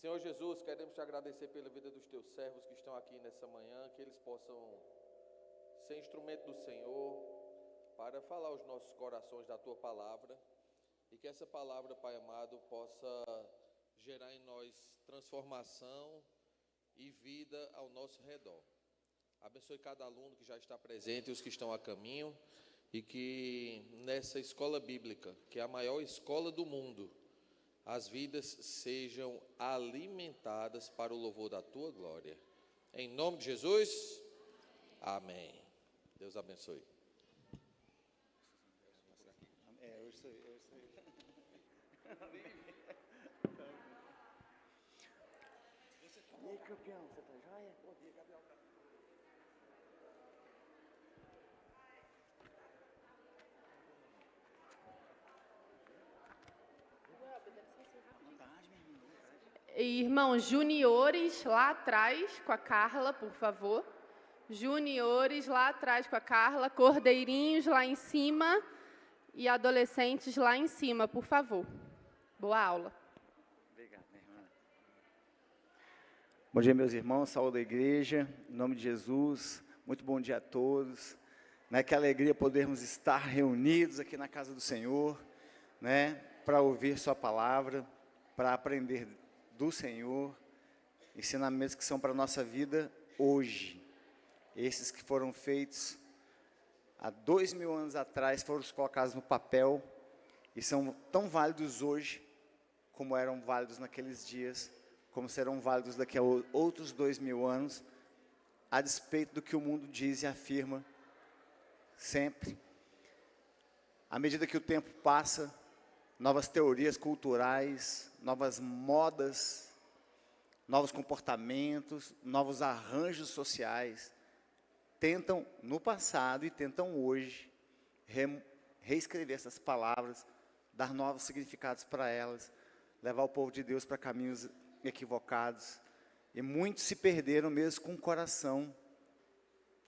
Senhor Jesus, queremos te agradecer pela vida dos teus servos que estão aqui nessa manhã, que eles possam ser instrumento do Senhor para falar aos nossos corações da tua palavra, e que essa palavra, Pai amado, possa gerar em nós transformação e vida ao nosso redor. Abençoe cada aluno que já está presente e os que estão a caminho, e que nessa escola bíblica, que é a maior escola do mundo, as vidas sejam alimentadas para o louvor da tua glória. Em nome de Jesus, amém. Deus abençoe. Hoje sou eu. E aí, campeão, você tá joia? Bom dia, Gabriel. Irmãos juniores lá atrás com a Carla, por favor. Juniores lá atrás com a Carla, cordeirinhos lá em cima e adolescentes lá em cima, por favor. Boa aula. Obrigado, minha irmã. Bom dia, meus irmãos, saúde da igreja, em nome de Jesus. Muito bom dia a todos. Que alegria podermos estar reunidos aqui na casa do Senhor, para ouvir sua palavra, para aprender do Senhor, ensinamentos que são para a nossa vida hoje. Esses que foram feitos há 2000 anos atrás, foram colocados no papel e são tão válidos hoje, como eram válidos naqueles dias, como serão válidos daqui a outros 2000 anos, a despeito do que o mundo diz e afirma sempre. À medida que o tempo passa, novas teorias culturais, novas modas, novos comportamentos, novos arranjos sociais, tentam no passado e tentam hoje reescrever essas palavras, dar novos significados para elas, levar o povo de Deus para caminhos equivocados. E muitos se perderam mesmo com o coração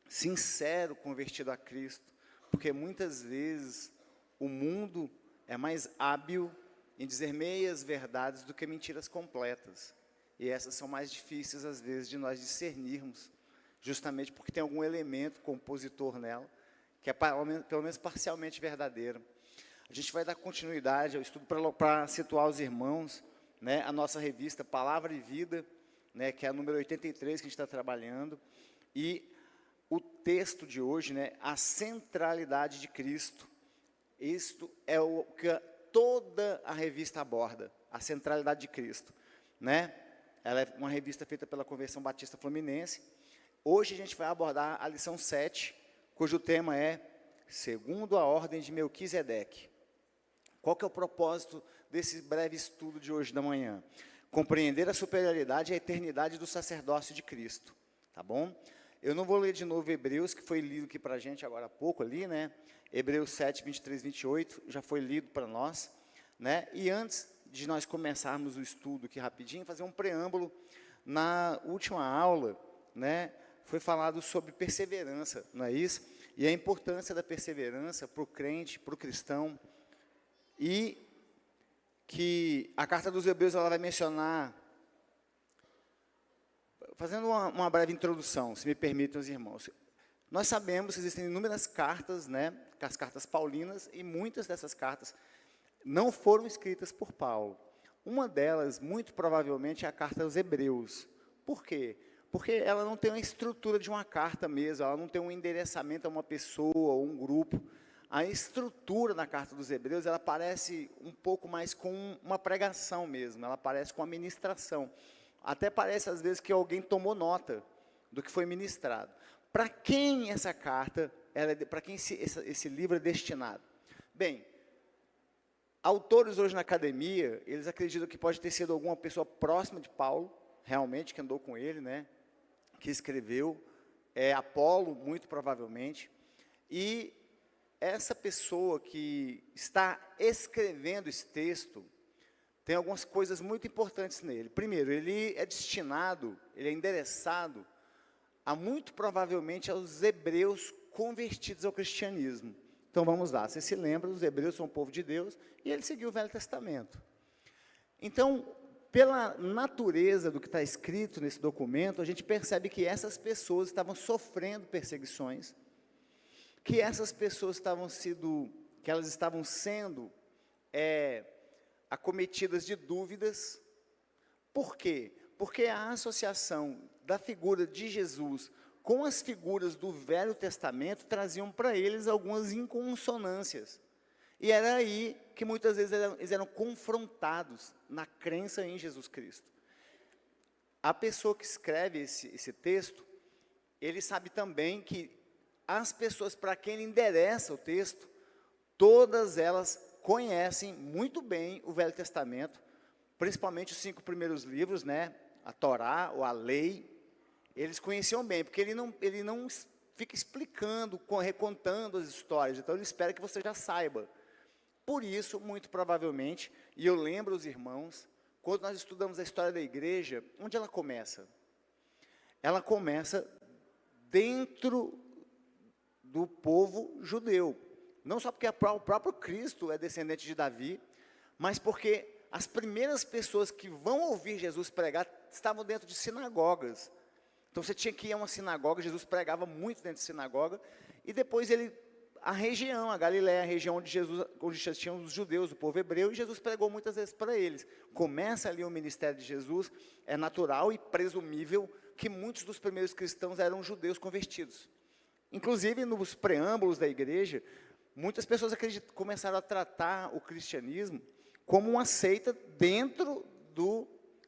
sincero, convertido a Cristo, porque muitas vezes o mundo é mais hábil em dizer meias verdades do que mentiras completas. E essas são mais difíceis, às vezes, de nós discernirmos, justamente porque tem algum elemento compositor nela, que é pelo menos parcialmente verdadeiro. A gente vai dar continuidade ao estudo para situar os irmãos, a nossa revista Palavra e Vida, que é a número 83 que a gente está trabalhando, e o texto de hoje, a centralidade de Cristo. Isto é o que toda a revista aborda, a centralidade de Cristo, Ela é uma revista feita pela Convenção Batista Fluminense. Hoje a gente vai abordar a lição 7, cujo tema é Segundo a Ordem de Melquisedeque. Qual que é o propósito desse breve estudo de hoje da manhã? Compreender a superioridade e a eternidade do sacerdócio de Cristo, tá bom? Eu não vou ler de novo Hebreus, que foi lido aqui para a gente agora há pouco ali, Hebreus 7, 23, 28, já foi lido para nós, E antes de nós começarmos o estudo aqui rapidinho, fazer um preâmbulo. Na última aula, foi falado sobre perseverança, não é isso? E a importância da perseverança para o crente, para o cristão, e que a carta dos Hebreus ela vai mencionar, fazendo uma breve introdução, se me permitem os irmãos. Nós sabemos que existem inúmeras cartas, as cartas paulinas, e muitas dessas cartas não foram escritas por Paulo. Uma delas, muito provavelmente, é a carta aos Hebreus. Por quê? Porque ela não tem uma estrutura de uma carta mesmo, ela não tem um endereçamento a uma pessoa ou um grupo. A estrutura na carta dos Hebreus, ela parece um pouco mais com uma pregação mesmo, ela parece com uma ministração. Até parece, às vezes, que alguém tomou nota do que foi ministrado. Para quem essa carta, para quem esse livro é destinado? Bem, autores hoje na academia, eles acreditam que pode ter sido alguma pessoa próxima de Paulo, realmente, que andou com ele, que escreveu, Apolo, muito provavelmente, e essa pessoa que está escrevendo esse texto, tem algumas coisas muito importantes nele. Primeiro, ele é destinado, ele é endereçado a muito provavelmente aos hebreus convertidos ao cristianismo. Então vamos lá, você se lembra, os hebreus são o povo de Deus, e ele seguiu o Velho Testamento. Então, pela natureza do que está escrito nesse documento, a gente percebe que essas pessoas estavam sofrendo perseguições, que essas pessoas estavam sendo acometidas de dúvidas. Por quê? Porque a associação da figura de Jesus com as figuras do Velho Testamento traziam para eles algumas inconsonâncias. E era aí que muitas vezes eles eram confrontados na crença em Jesus Cristo. A pessoa que escreve esse texto, ele sabe também que as pessoas para quem ele endereça o texto, todas elas conhecem muito bem o Velho Testamento, principalmente os 5 primeiros livros, né? A Torá ou a Lei. Eles conheciam bem, porque ele não fica explicando, recontando as histórias, então ele espera que você já saiba. Por isso, muito provavelmente, e eu lembro os irmãos, quando nós estudamos a história da igreja, onde ela começa? Ela começa dentro do povo judeu. Não só porque o próprio Cristo é descendente de Davi, mas porque as primeiras pessoas que vão ouvir Jesus pregar estavam dentro de sinagogas. Então você tinha que ir a uma sinagoga, Jesus pregava muito dentro de sinagoga, e depois a região, a Galiléia, a região onde já tinham os judeus, o povo hebreu, e Jesus pregou muitas vezes para eles. Começa ali o ministério de Jesus, é natural e presumível que muitos dos primeiros cristãos eram judeus convertidos. Inclusive, nos preâmbulos da igreja, muitas pessoas começaram a tratar o cristianismo como uma seita dentro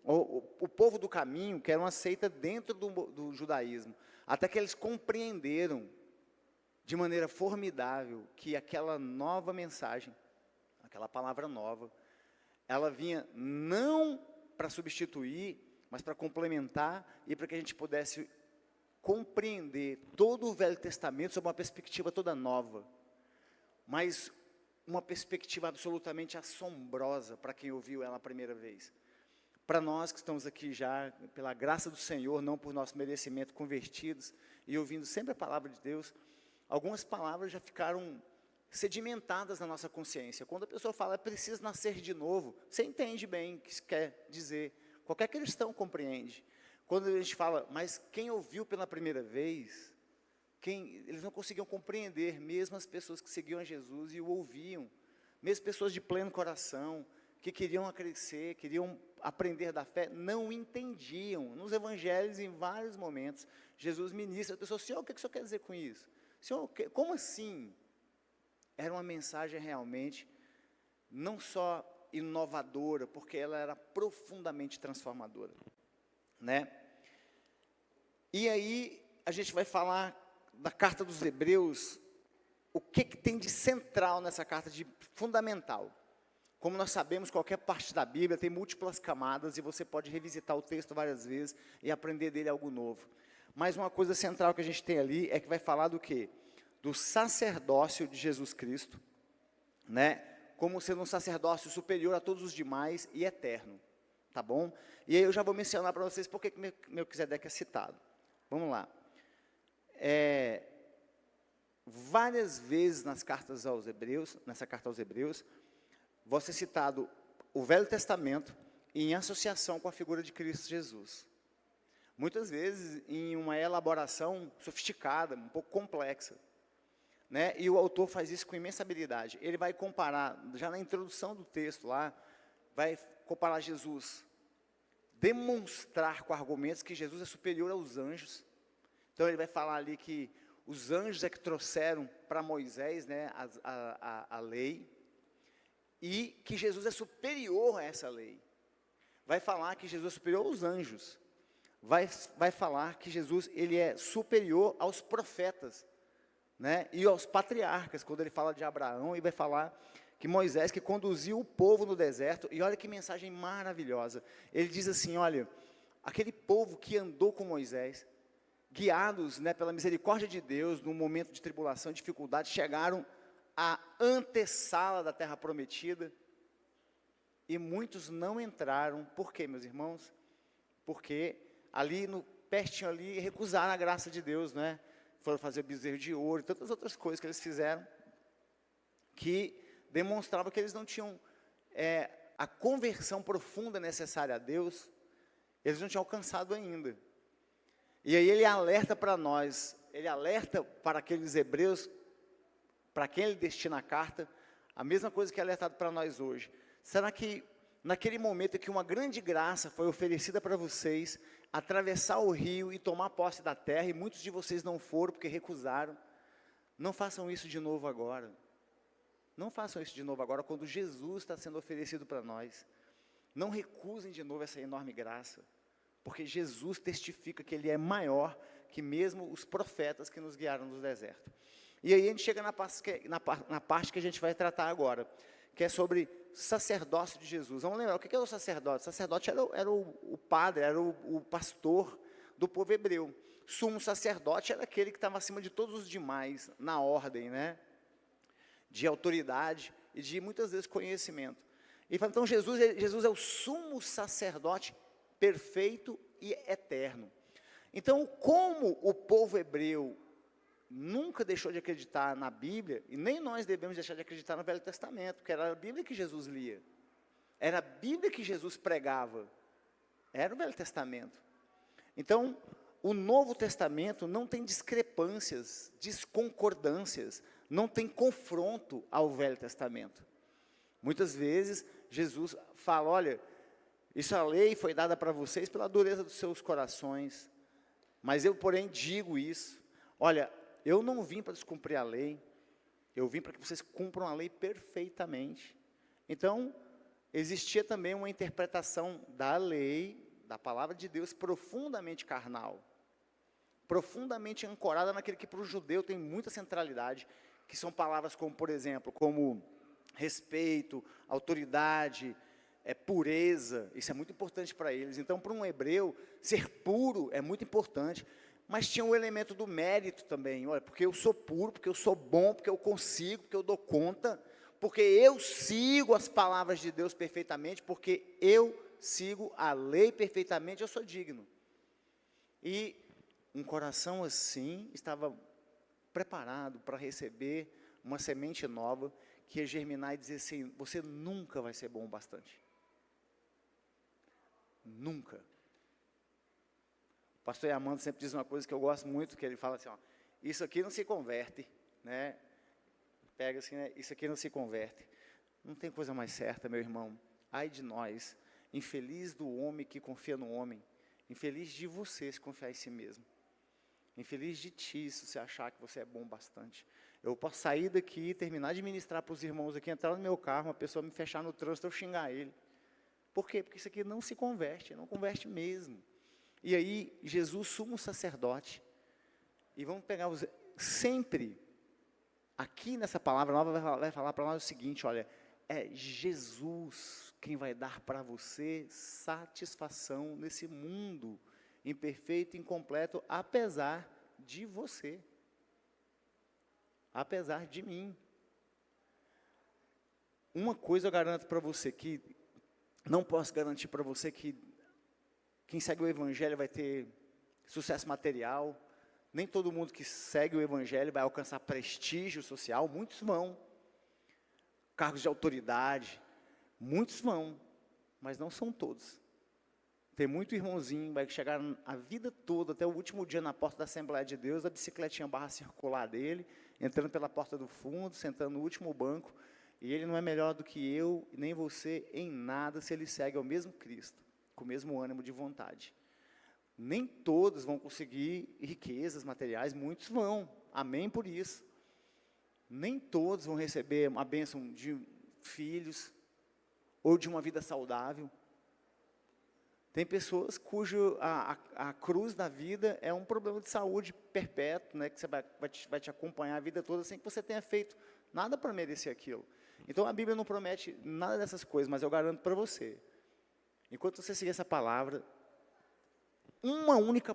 o povo do caminho, que era uma seita dentro do judaísmo, até que eles compreenderam de maneira formidável que aquela nova mensagem, aquela palavra nova, ela vinha não para substituir, mas para complementar e para que a gente pudesse compreender todo o Velho Testamento sob uma perspectiva toda nova, mas uma perspectiva absolutamente assombrosa para quem ouviu ela a primeira vez. Para nós que estamos aqui já, pela graça do Senhor, não por nosso merecimento, convertidos e ouvindo sempre a palavra de Deus, algumas palavras já ficaram sedimentadas na nossa consciência. Quando a pessoa fala, é preciso nascer de novo, você entende bem o que isso quer dizer. Qualquer cristão compreende. Quando a gente fala, mas quem ouviu pela primeira vez, eles não conseguiam compreender, mesmo as pessoas que seguiam a Jesus e o ouviam, mesmo pessoas de pleno coração, que queriam crescer, queriam aprender da fé, não entendiam. Nos evangelhos, em vários momentos, Jesus ministra, a pessoa, Senhor, o que o Senhor quer dizer com isso? Senhor, como assim? Era uma mensagem realmente, não só inovadora, porque ela era profundamente transformadora, né? E aí, a gente vai falar da carta dos Hebreus, o que tem de central nessa carta, de fundamental. Como nós sabemos, qualquer parte da Bíblia tem múltiplas camadas, e você pode revisitar o texto várias vezes, e aprender dele algo novo. Mas uma coisa central que a gente tem ali, é que vai falar do quê? Do sacerdócio de Jesus Cristo, né? Como sendo um sacerdócio superior a todos os demais e eterno, tá bom? E aí eu já vou mencionar para vocês por que Melquisedeque é citado. Vamos lá. Várias vezes nessa carta aos Hebreus, vai ser citado o Velho Testamento em associação com a figura de Cristo Jesus. Muitas vezes em uma elaboração sofisticada, um pouco complexa, né? E o autor faz isso com imensa habilidade. Ele vai comparar, já na introdução do texto lá, vai comparar Jesus, demonstrar com argumentos que Jesus é superior aos anjos. Então ele vai falar ali que os anjos é que trouxeram para Moisés, né, a lei, e que Jesus é superior a essa lei. Vai falar que Jesus é superior aos anjos. Vai falar que Jesus ele é superior aos profetas, né, e aos patriarcas, quando ele fala de Abraão, e vai falar que Moisés que conduziu o povo no deserto, e olha que mensagem maravilhosa. Ele diz assim, olha, aquele povo que andou com Moisés, guiados, né, pela misericórdia de Deus, num momento de tribulação, dificuldade, chegaram à antessala da terra prometida, e muitos não entraram. Por quê, meus irmãos? Porque ali, pertinho ali, recusaram a graça de Deus, né? Foram fazer bezerro de ouro, e tantas outras coisas que eles fizeram, que demonstravam que eles não tinham a conversão profunda necessária a Deus, eles não tinham alcançado ainda. E aí ele alerta para nós, ele alerta para aqueles hebreus, para quem ele destina a carta, a mesma coisa que é alertado para nós hoje. Será que naquele momento em que uma grande graça foi oferecida para vocês, atravessar o rio e tomar posse da terra, e muitos de vocês não foram porque recusaram, não façam isso de novo agora. Não façam isso de novo agora, quando Jesus está sendo oferecido para nós. Não recusem de novo essa enorme graça, porque Jesus testifica que Ele é maior que mesmo os profetas que nos guiaram no deserto. E aí a gente chega na parte que a gente vai tratar agora, que é sobre sacerdócio de Jesus. Vamos lembrar, o que é o sacerdote? O sacerdote era o padre, era o pastor do povo hebreu. Sumo sacerdote era aquele que estava acima de todos os demais, na ordem, né? De autoridade e de muitas vezes conhecimento. E fala, então Jesus é o sumo sacerdote perfeito e eterno. Então, como o povo hebreu nunca deixou de acreditar na Bíblia, e nem nós devemos deixar de acreditar no Velho Testamento, porque era a Bíblia que Jesus lia, era a Bíblia que Jesus pregava, era o Velho Testamento. Então, o Novo Testamento não tem discrepâncias, desconcordâncias, não tem confronto ao Velho Testamento. Muitas vezes, Jesus fala, olha, isso a lei foi dada para vocês pela dureza dos seus corações, mas eu, porém, digo isso, olha, eu não vim para descumprir a lei, eu vim para que vocês cumpram a lei perfeitamente. Então, existia também uma interpretação da lei, da palavra de Deus, profundamente carnal, profundamente ancorada naquele que para o judeu tem muita centralidade, que são palavras como, por exemplo, como respeito, autoridade, pureza, isso é muito importante para eles. Então, para um hebreu, ser puro é muito importante, mas tinha o elemento do mérito também, olha, porque eu sou puro, porque eu sou bom, porque eu consigo, porque eu dou conta, porque eu sigo as palavras de Deus perfeitamente, porque eu sigo a lei perfeitamente, eu sou digno. E um coração assim estava preparado para receber uma semente nova, que ia germinar e dizer assim, você nunca vai ser bom o bastante. Nunca. O pastor Amando sempre diz uma coisa que eu gosto muito, que ele fala assim, ó, isso aqui não se converte, né? Pega assim, né? Isso aqui não se converte. Não tem coisa mais certa, meu irmão. Ai de nós, infeliz do homem que confia no homem, infeliz de você se confiar em si mesmo. Infeliz de ti se você achar que você é bom bastante. Eu posso sair daqui, terminar de ministrar para os irmãos aqui, entrar no meu carro, uma pessoa me fechar no trânsito, eu xingar ele. Por quê? Porque isso aqui não se converte, não converte mesmo. E aí, Jesus, sumo sacerdote, e vamos pegar sempre, aqui nessa palavra nova, vai falar para nós o seguinte, olha, é Jesus quem vai dar para você satisfação nesse mundo imperfeito, incompleto, apesar de você, apesar de mim. Uma coisa eu garanto para você, que não posso garantir para você que quem segue o Evangelho vai ter sucesso material, nem todo mundo que segue o Evangelho vai alcançar prestígio social, muitos vão, cargos de autoridade, muitos vão, mas não são todos. Tem muito irmãozinho, vai chegar a vida toda, até o último dia na porta da Assembleia de Deus, a bicicletinha barra circular dele, entrando pela porta do fundo, sentando no último banco, e ele não é melhor do que eu, nem você, em nada, se ele segue ao mesmo Cristo, com o mesmo ânimo de vontade. Nem todos vão conseguir riquezas materiais, muitos vão, amém por isso. Nem todos vão receber a bênção de filhos, ou de uma vida saudável. Tem pessoas cujo a cruz da vida é um problema de saúde perpétuo, né, que você vai te acompanhar a vida toda sem que você tenha feito nada para merecer aquilo. Então a Bíblia não promete nada dessas coisas, mas eu garanto para você, enquanto você seguir essa palavra, uma única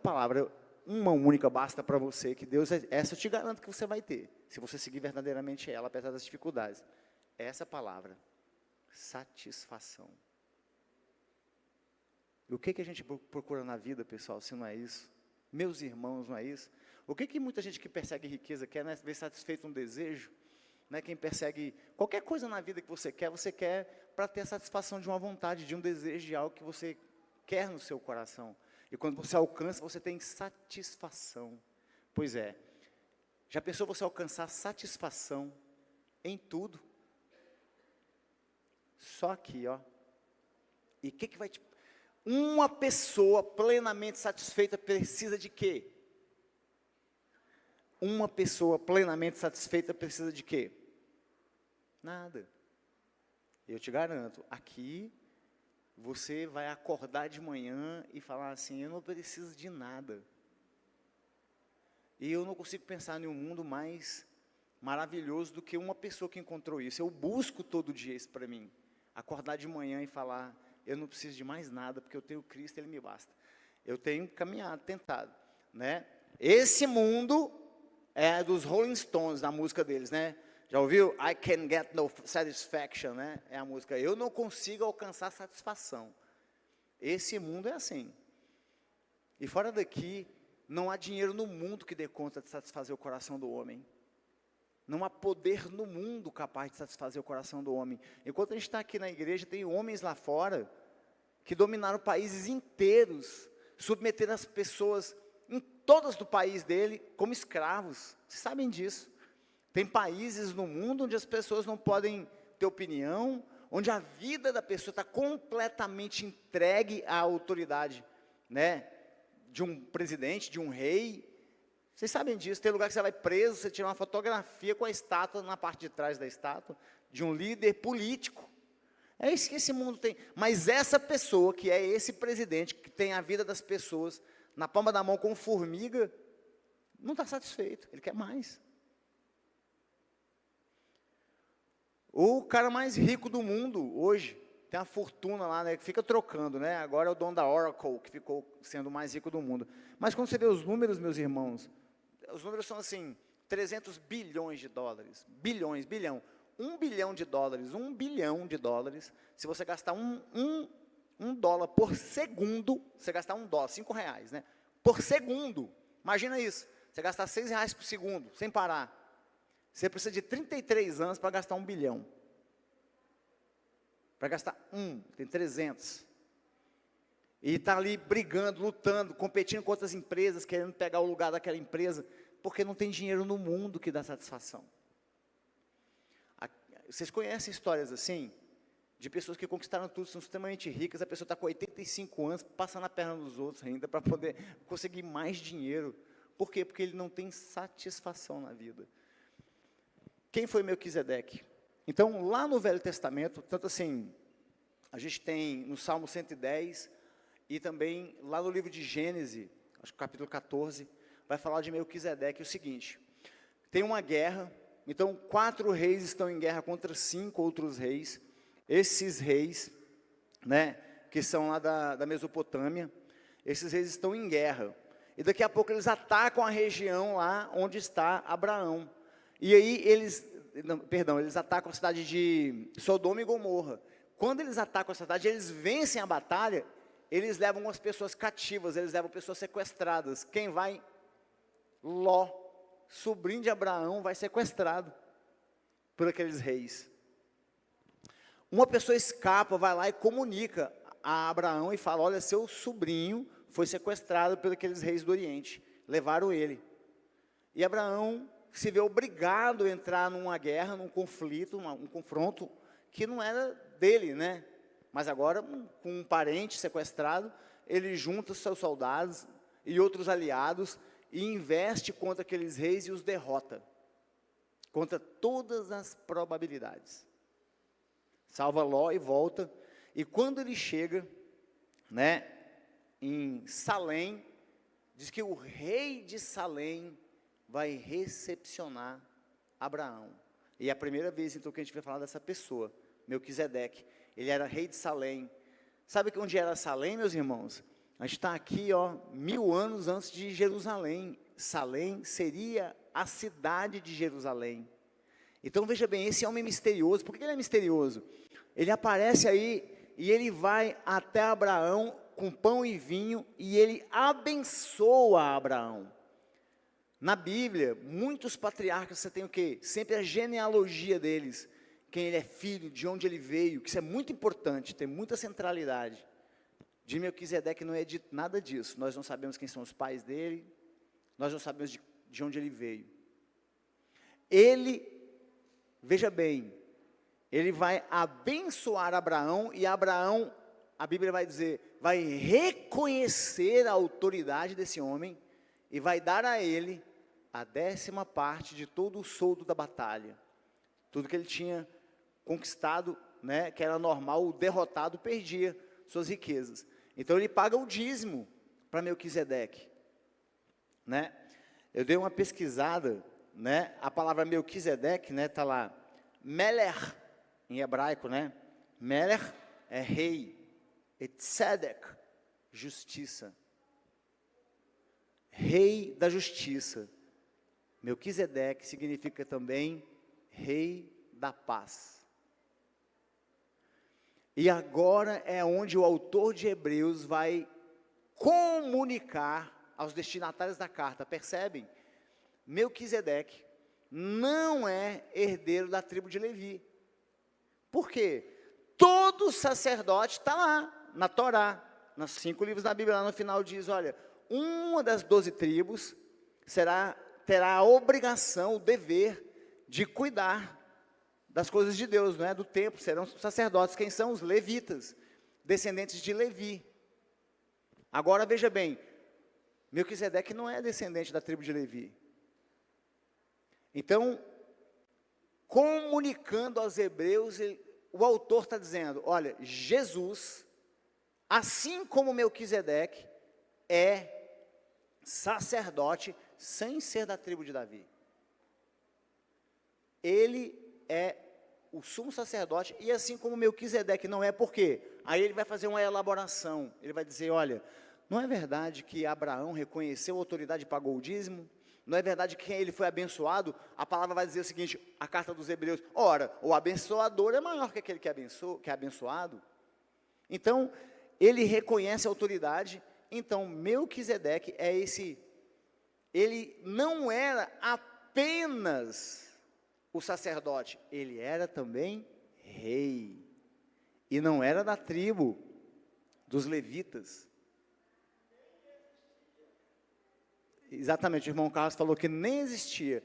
basta para você, que Deus, essa eu te garanto que você vai ter, se você seguir verdadeiramente ela, apesar das dificuldades. Essa palavra, satisfação. E o que a gente procura na vida, pessoal, se não é isso? Meus irmãos, não é isso? O que muita gente que persegue riqueza quer, né? Ver satisfeito um desejo? né? Quem persegue qualquer coisa na vida que você quer para ter a satisfação de uma vontade, de um desejo, de algo que você quer no seu coração. E quando você alcança, você tem satisfação. Pois é, já pensou você alcançar satisfação em tudo? Só aqui, ó. E o que vai te... Uma pessoa plenamente satisfeita precisa de quê? Uma pessoa plenamente satisfeita precisa de quê? Nada. Eu te garanto, aqui você vai acordar de manhã e falar assim, eu não preciso de nada. E eu não consigo pensar em um mundo mais maravilhoso do que uma pessoa que encontrou isso. Eu busco todo dia isso para mim. Acordar de manhã e falar, eu não preciso de mais nada, porque eu tenho Cristo, Ele me basta. Eu tenho caminhado, tentado, né? Esse mundo é dos Rolling Stones, na música deles, né? Já ouviu? I can get no satisfaction, né? É a música. Eu não consigo alcançar satisfação. Esse mundo é assim. E fora daqui, não há dinheiro no mundo que dê conta de satisfazer o coração do homem. Não há poder no mundo capaz de satisfazer o coração do homem. Enquanto a gente está aqui na igreja, tem homens lá fora que dominaram países inteiros, submeteram as pessoas em todas do país dele como escravos. Vocês sabem disso. Tem países no mundo onde as pessoas não podem ter opinião, onde a vida da pessoa está completamente entregue à autoridade, né? De um presidente, de um rei. Vocês sabem disso, tem lugar que você vai preso, você tira uma fotografia com a estátua, na parte de trás da estátua, de um líder político. É isso que esse mundo tem. Mas essa pessoa, que é esse presidente, que tem a vida das pessoas na palma da mão como formiga, não está satisfeito, ele quer mais. O cara mais rico do mundo, hoje, tem uma fortuna lá, né, que fica trocando, né? Agora é o dono da Oracle, que ficou sendo o mais rico do mundo. Mas quando você vê os números, meus irmãos, os números são assim, 300 bilhões de dólares, bilhão, 1 bilhão de dólares, 1 bilhão de dólares, se você gastar um dólar por segundo, você gastar $1, R$5, né? Por segundo, imagina isso, você gastar R$6 por segundo, sem parar, você precisa de 33 anos para gastar 1 bilhão, para gastar tem 300, e está ali brigando, lutando, competindo com outras empresas, querendo pegar o lugar daquela empresa, porque não tem dinheiro no mundo que dá satisfação. Vocês conhecem histórias assim, de pessoas que conquistaram tudo, são extremamente ricas, a pessoa está com 85 anos, passando a perna dos outros ainda, para poder conseguir mais dinheiro. Por quê? Porque ele não tem satisfação na vida. Quem foi Melquisedeque? Então, lá no Velho Testamento, tanto assim, a gente tem no Salmo 110, e também lá no livro de Gênesis, acho que capítulo 14, vai falar de Melquisedeque o seguinte, tem uma guerra, então 4 reis estão em guerra contra 5 outros reis, esses reis, né, que são lá da Mesopotâmia, esses reis estão em guerra, e daqui a pouco eles atacam a região lá onde está Abraão, e aí eles atacam a cidade de Sodoma e Gomorra. Quando eles atacam a cidade, eles vencem a batalha, eles levam as pessoas cativas, eles levam pessoas sequestradas. Quem vai? Ló, sobrinho de Abraão, vai sequestrado por aqueles reis. Uma pessoa escapa, vai lá e comunica a Abraão e fala, olha, seu sobrinho foi sequestrado por aqueles reis do Oriente, levaram ele. E Abraão se vê obrigado a entrar numa guerra, num conflito, um confronto, que não era dele, né? Mas agora, com um parente sequestrado, ele junta seus soldados e outros aliados e investe contra aqueles reis e os derrota, contra todas as probabilidades. Salva Ló e volta, e quando ele chega, né, em Salém, diz que o rei de Salém vai recepcionar Abraão. E é a primeira vez, então, que a gente vai falar dessa pessoa, Melquisedeque. Ele era rei de Salém. Sabe onde era Salém, meus irmãos? A gente está aqui, ó, 1000 anos antes de Jerusalém. Salém seria a cidade de Jerusalém. Então, veja bem, esse homem misterioso, por que ele é misterioso? Ele aparece aí, e ele vai até Abraão, com pão e vinho, e ele abençoa Abraão. Na Bíblia, muitos patriarcas, você tem o quê? Sempre a genealogia deles, quem ele é filho, de onde ele veio, que isso é muito importante, tem muita centralidade. De Melquisedeque não é dito nada disso, nós não sabemos quem são os pais dele, nós não sabemos de onde ele veio. Ele, veja bem, ele vai abençoar Abraão, e Abraão, a Bíblia vai dizer, vai reconhecer a autoridade desse homem, e vai dar a ele a 10ª parte de todo o soldo da batalha. Tudo que ele tinha conquistado, né, que era normal, o derrotado perdia suas riquezas. Então ele paga o dízimo para Melquisedeque, né? Eu dei uma pesquisada, né? A palavra Melquisedeque, né, tá lá, Meler em hebraico, né? Meler é rei, e Tzedek, justiça. Rei da justiça. Melquisedeque significa também rei da paz. E agora é onde o autor de Hebreus vai comunicar aos destinatários da carta, percebem? Melquisedeque não é herdeiro da tribo de Levi. Por quê? Todo sacerdote está lá, na Torá, nos 5 livros da Bíblia, lá no final diz, olha, uma das 12 tribos terá a obrigação, o dever de cuidar das coisas de Deus, não é? Do templo, serão sacerdotes. Quem são? Os levitas, descendentes de Levi. Agora veja bem, Melquisedeque não é descendente da tribo de Levi. Então, comunicando aos hebreus, o autor está dizendo, olha, Jesus, assim como Melquisedeque, é sacerdote sem ser da tribo de Davi. Ele é o sumo sacerdote, e assim como Melquisedeque não é, por quê? Aí ele vai fazer uma elaboração, ele vai dizer, olha, não é verdade que Abraão reconheceu a autoridade e pagou o dízimo? Não é verdade que ele foi abençoado? A palavra vai dizer o seguinte, a carta dos Hebreus, ora, o abençoador é maior que aquele que é abençoado. Então, ele reconhece a autoridade, então Melquisedeque é ele não era apenas o sacerdote, ele era também rei, e não era da tribo dos levitas. Exatamente, o irmão Carlos falou que nem existia,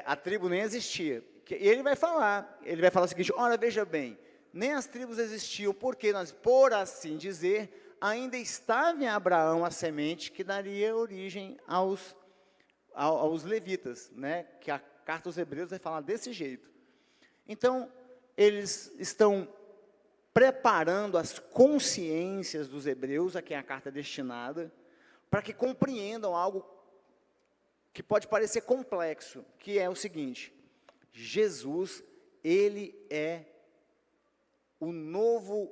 a tribo nem existia, e ele vai falar o seguinte, olha, veja bem, nem as tribos existiam, porque nós, por assim dizer, ainda estava em Abraão a semente que daria origem aos levitas, né, que a carta aos Hebreus vai falar desse jeito. Então, eles estão preparando as consciências dos hebreus, a quem a carta é destinada, para que compreendam algo que pode parecer complexo, que é o seguinte, Jesus, ele é o novo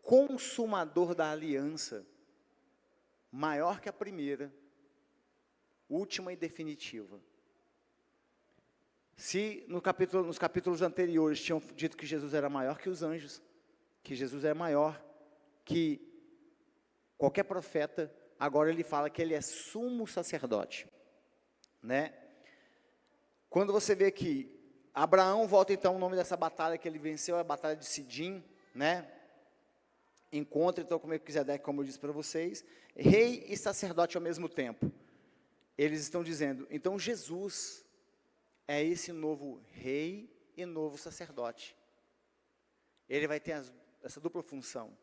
consumador da aliança, maior que a primeira, última e definitiva. Se nos capítulos anteriores tinham dito que Jesus era maior que os anjos, que Jesus é maior que qualquer profeta, agora ele fala que ele é sumo sacerdote, né? Quando você vê que Abraão, volta então o nome dessa batalha que ele venceu, é a batalha de Sidim, né? Encontra então com Melquisedeque, como eu disse para vocês, rei e sacerdote ao mesmo tempo. Eles estão dizendo, então Jesus é esse novo rei e novo sacerdote. Ele vai ter essa dupla função.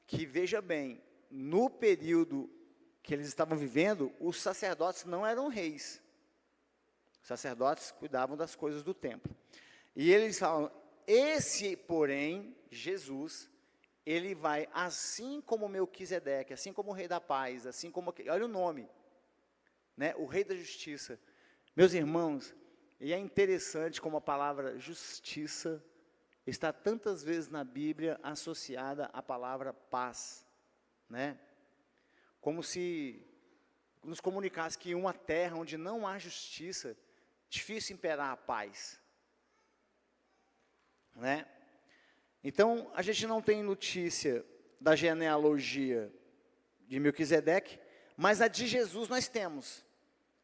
Que, veja bem, no período que eles estavam vivendo, os sacerdotes não eram reis. Os sacerdotes cuidavam das coisas do templo. E eles falam, esse, porém, Jesus, ele vai, assim como Melquisedeque, assim como o rei da paz, assim como, olha o nome, né, o rei da justiça. Meus irmãos, e é interessante como a palavra justiça está tantas vezes na Bíblia associada à palavra paz, né? Como se nos comunicasse que em uma terra onde não há justiça, difícil imperar a paz, né? Então, a gente não tem notícia da genealogia de Melquisedeque, mas a de Jesus nós temos.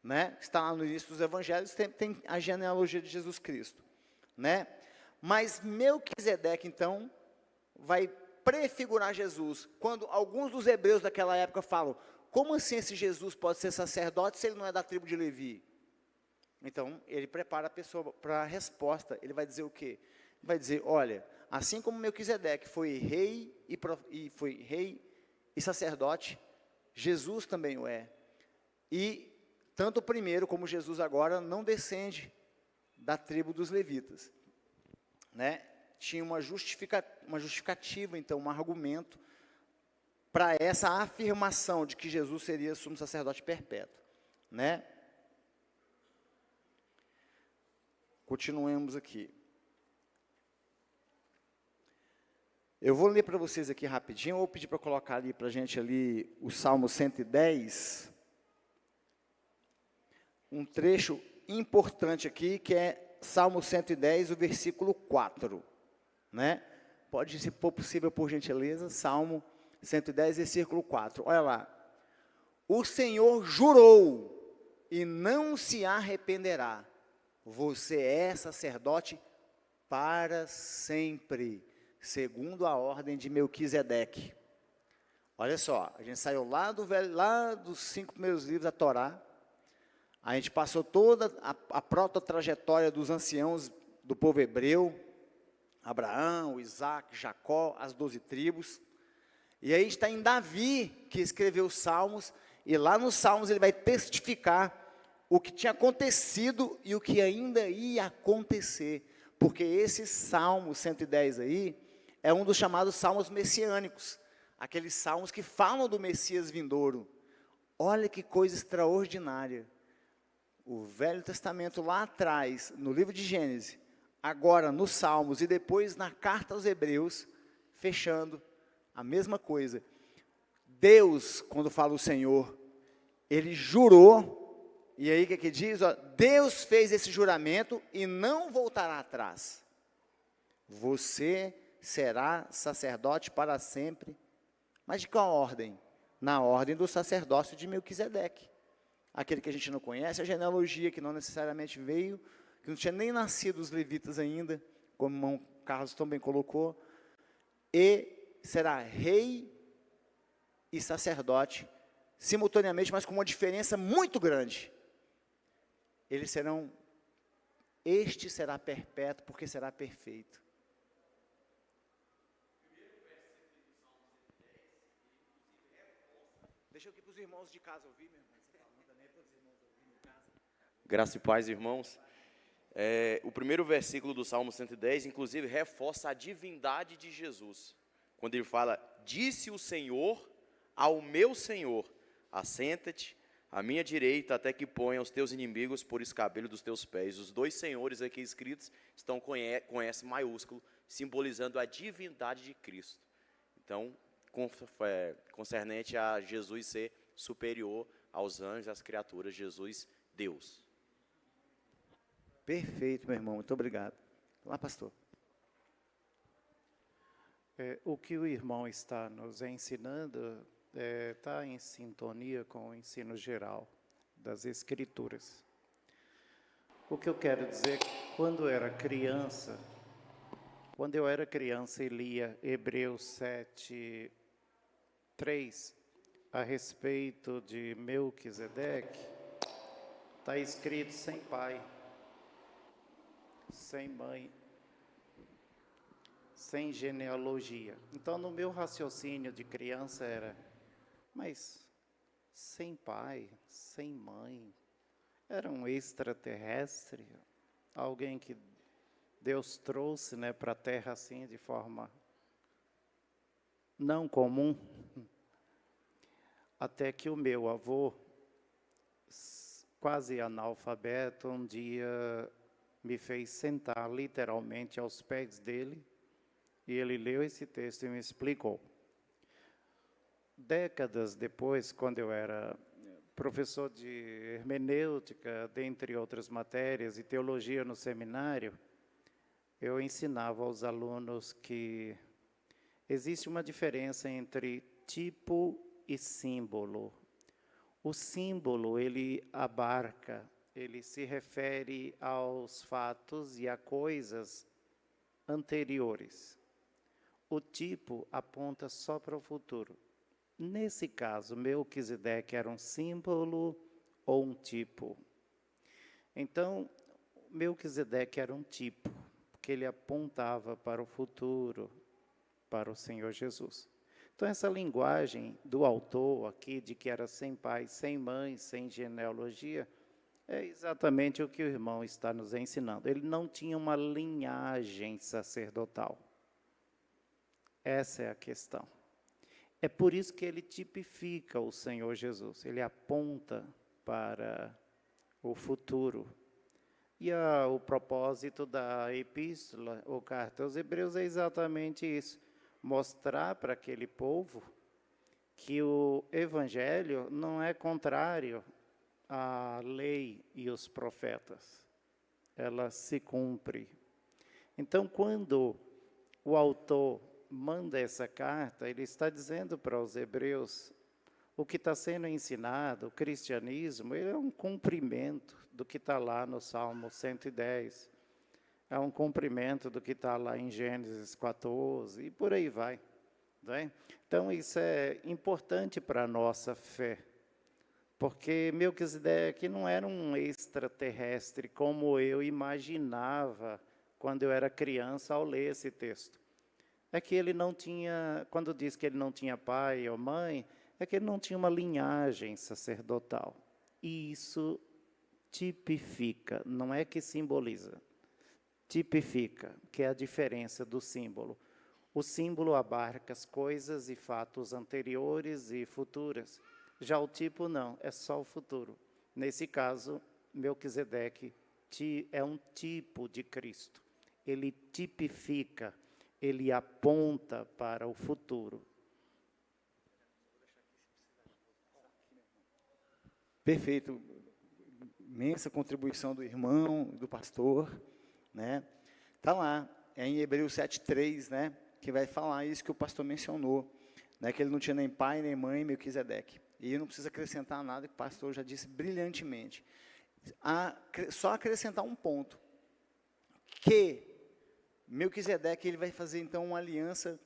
né? Está lá no início dos evangelhos, tem a genealogia de Jesus Cristo, né? Mas Melquisedeque, então, vai prefigurar Jesus. Quando alguns dos hebreus daquela época falam, como assim esse Jesus pode ser sacerdote se ele não é da tribo de Levi? Então, ele prepara a pessoa para a resposta. Ele vai dizer o quê? Ele vai dizer, olha, assim como Melquisedeque foi rei e sacerdote, Jesus também o é. E tanto o primeiro como Jesus agora não descende da tribo dos levitas, né? Tinha uma justificativa, então, um argumento para essa afirmação de que Jesus seria sumo sacerdote perpétuo, né? Continuemos aqui. Eu vou ler para vocês aqui rapidinho, ou pedir para colocar ali para a gente ali o Salmo 110, um trecho importante aqui, que é Salmo 110, o versículo 4, né? Pode, se for possível, por gentileza, Salmo 110, versículo 4, olha lá. O Senhor jurou e não se arrependerá, você é sacerdote para sempre, segundo a ordem de Melquisedeque. Olha só, a gente saiu lá dos 5 primeiros livros da Torá, a gente passou toda a proto-trajetória dos anciãos do povo hebreu, Abraão, Isaac, Jacó, as 12 tribos, e aí a gente está em Davi, que escreveu os Salmos, e lá nos Salmos ele vai testificar o que tinha acontecido e o que ainda ia acontecer, porque esse Salmo 110 aí, é um dos chamados Salmos messiânicos, aqueles Salmos que falam do Messias vindouro. Olha que coisa extraordinária. O Velho Testamento lá atrás, no livro de Gênesis, agora nos Salmos e depois na carta aos Hebreus, fechando a mesma coisa. Deus, quando fala o Senhor, ele jurou, e aí o que diz? Ó, Deus fez esse juramento e não voltará atrás. Você será sacerdote para sempre. Mas de qual ordem? Na ordem do sacerdócio de Melquisedeque. Aquele que a gente não conhece, a genealogia que não necessariamente veio, que não tinha nem nascido os levitas ainda, como o irmão Carlos também colocou, e será rei e sacerdote, simultaneamente, mas com uma diferença muito grande. Eles serão, este será perpétuo, porque será perfeito. Deixa eu aqui para os irmãos de casa ouvir, meu irmão. Graça e paz, irmãos. O primeiro versículo do Salmo 110, inclusive, reforça a divindade de Jesus. Quando ele fala, disse o Senhor ao meu Senhor, assenta-te à minha direita, até que ponha os teus inimigos por escabelo dos teus pés. Os dois senhores aqui escritos estão com S maiúsculo, simbolizando a divindade de Cristo. Então, concernente a Jesus ser superior aos anjos, às criaturas, Jesus, Deus. Perfeito, meu irmão, muito obrigado. Lá, pastor. O que o irmão está nos ensinando está em sintonia com o ensino geral das Escrituras. O que eu quero dizer é que quando eu era criança e lia Hebreus 7, 3, a respeito de Melquisedeque, está escrito sem pai, sem mãe, sem genealogia. Então, no meu raciocínio de criança era, mas sem pai, sem mãe, era um extraterrestre, alguém que Deus trouxe, né, para a Terra assim, de forma não comum. Até que o meu avô, quase analfabeto, um dia me fez sentar literalmente aos pés dele, e ele leu esse texto e me explicou. Décadas depois, quando eu era professor de hermenêutica, dentre outras matérias, e teologia no seminário, eu ensinava aos alunos que existe uma diferença entre tipo e símbolo. O símbolo, ele abarca, ele se refere aos fatos e a coisas anteriores. O tipo aponta só para o futuro. Nesse caso, Melquisedeque era um símbolo ou um tipo? Então, Melquisedeque era um tipo, porque ele apontava para o futuro, para o Senhor Jesus. Então, essa linguagem do autor aqui, de que era sem pai, sem mãe, sem genealogia, é exatamente o que o irmão está nos ensinando. Ele não tinha uma linhagem sacerdotal. Essa é a questão. É por isso que ele tipifica o Senhor Jesus. Ele aponta para o futuro. E o propósito da epístola, ou carta aos Hebreus, é exatamente isso. Mostrar para aquele povo que o Evangelho não é contrário à lei e os profetas. Ela se cumpre. Então, quando o autor manda essa carta, ele está dizendo para os hebreus, o que está sendo ensinado, o cristianismo, ele é um cumprimento do que está lá no Salmo 110. É um cumprimento do que está lá em Gênesis 14, e por aí vai. Né? Então, isso é importante para a nossa fé, porque Melquisedeque não era um extraterrestre, como eu imaginava quando eu era criança ao ler esse texto. É que ele não tinha, quando diz que ele não tinha pai ou mãe, é que ele não tinha uma linhagem sacerdotal. E isso tipifica, não é que simboliza. Tipifica, que é a diferença do símbolo. O símbolo abarca as coisas e fatos anteriores e futuras. Já o tipo não, é só o futuro. Nesse caso, Melquisedeque é um tipo de Cristo. Ele tipifica, ele aponta para o futuro. Perfeito. Imensa contribuição do irmão, do pastor, né? Tá lá, é em Hebreus 7:3, né, que vai falar isso que o pastor mencionou, né, que ele não tinha nem pai nem mãe, Melquisedeque. E não precisa acrescentar nada, que o pastor já disse brilhantemente. Só acrescentar um ponto, que Melquisedeque, ele vai fazer então uma aliança,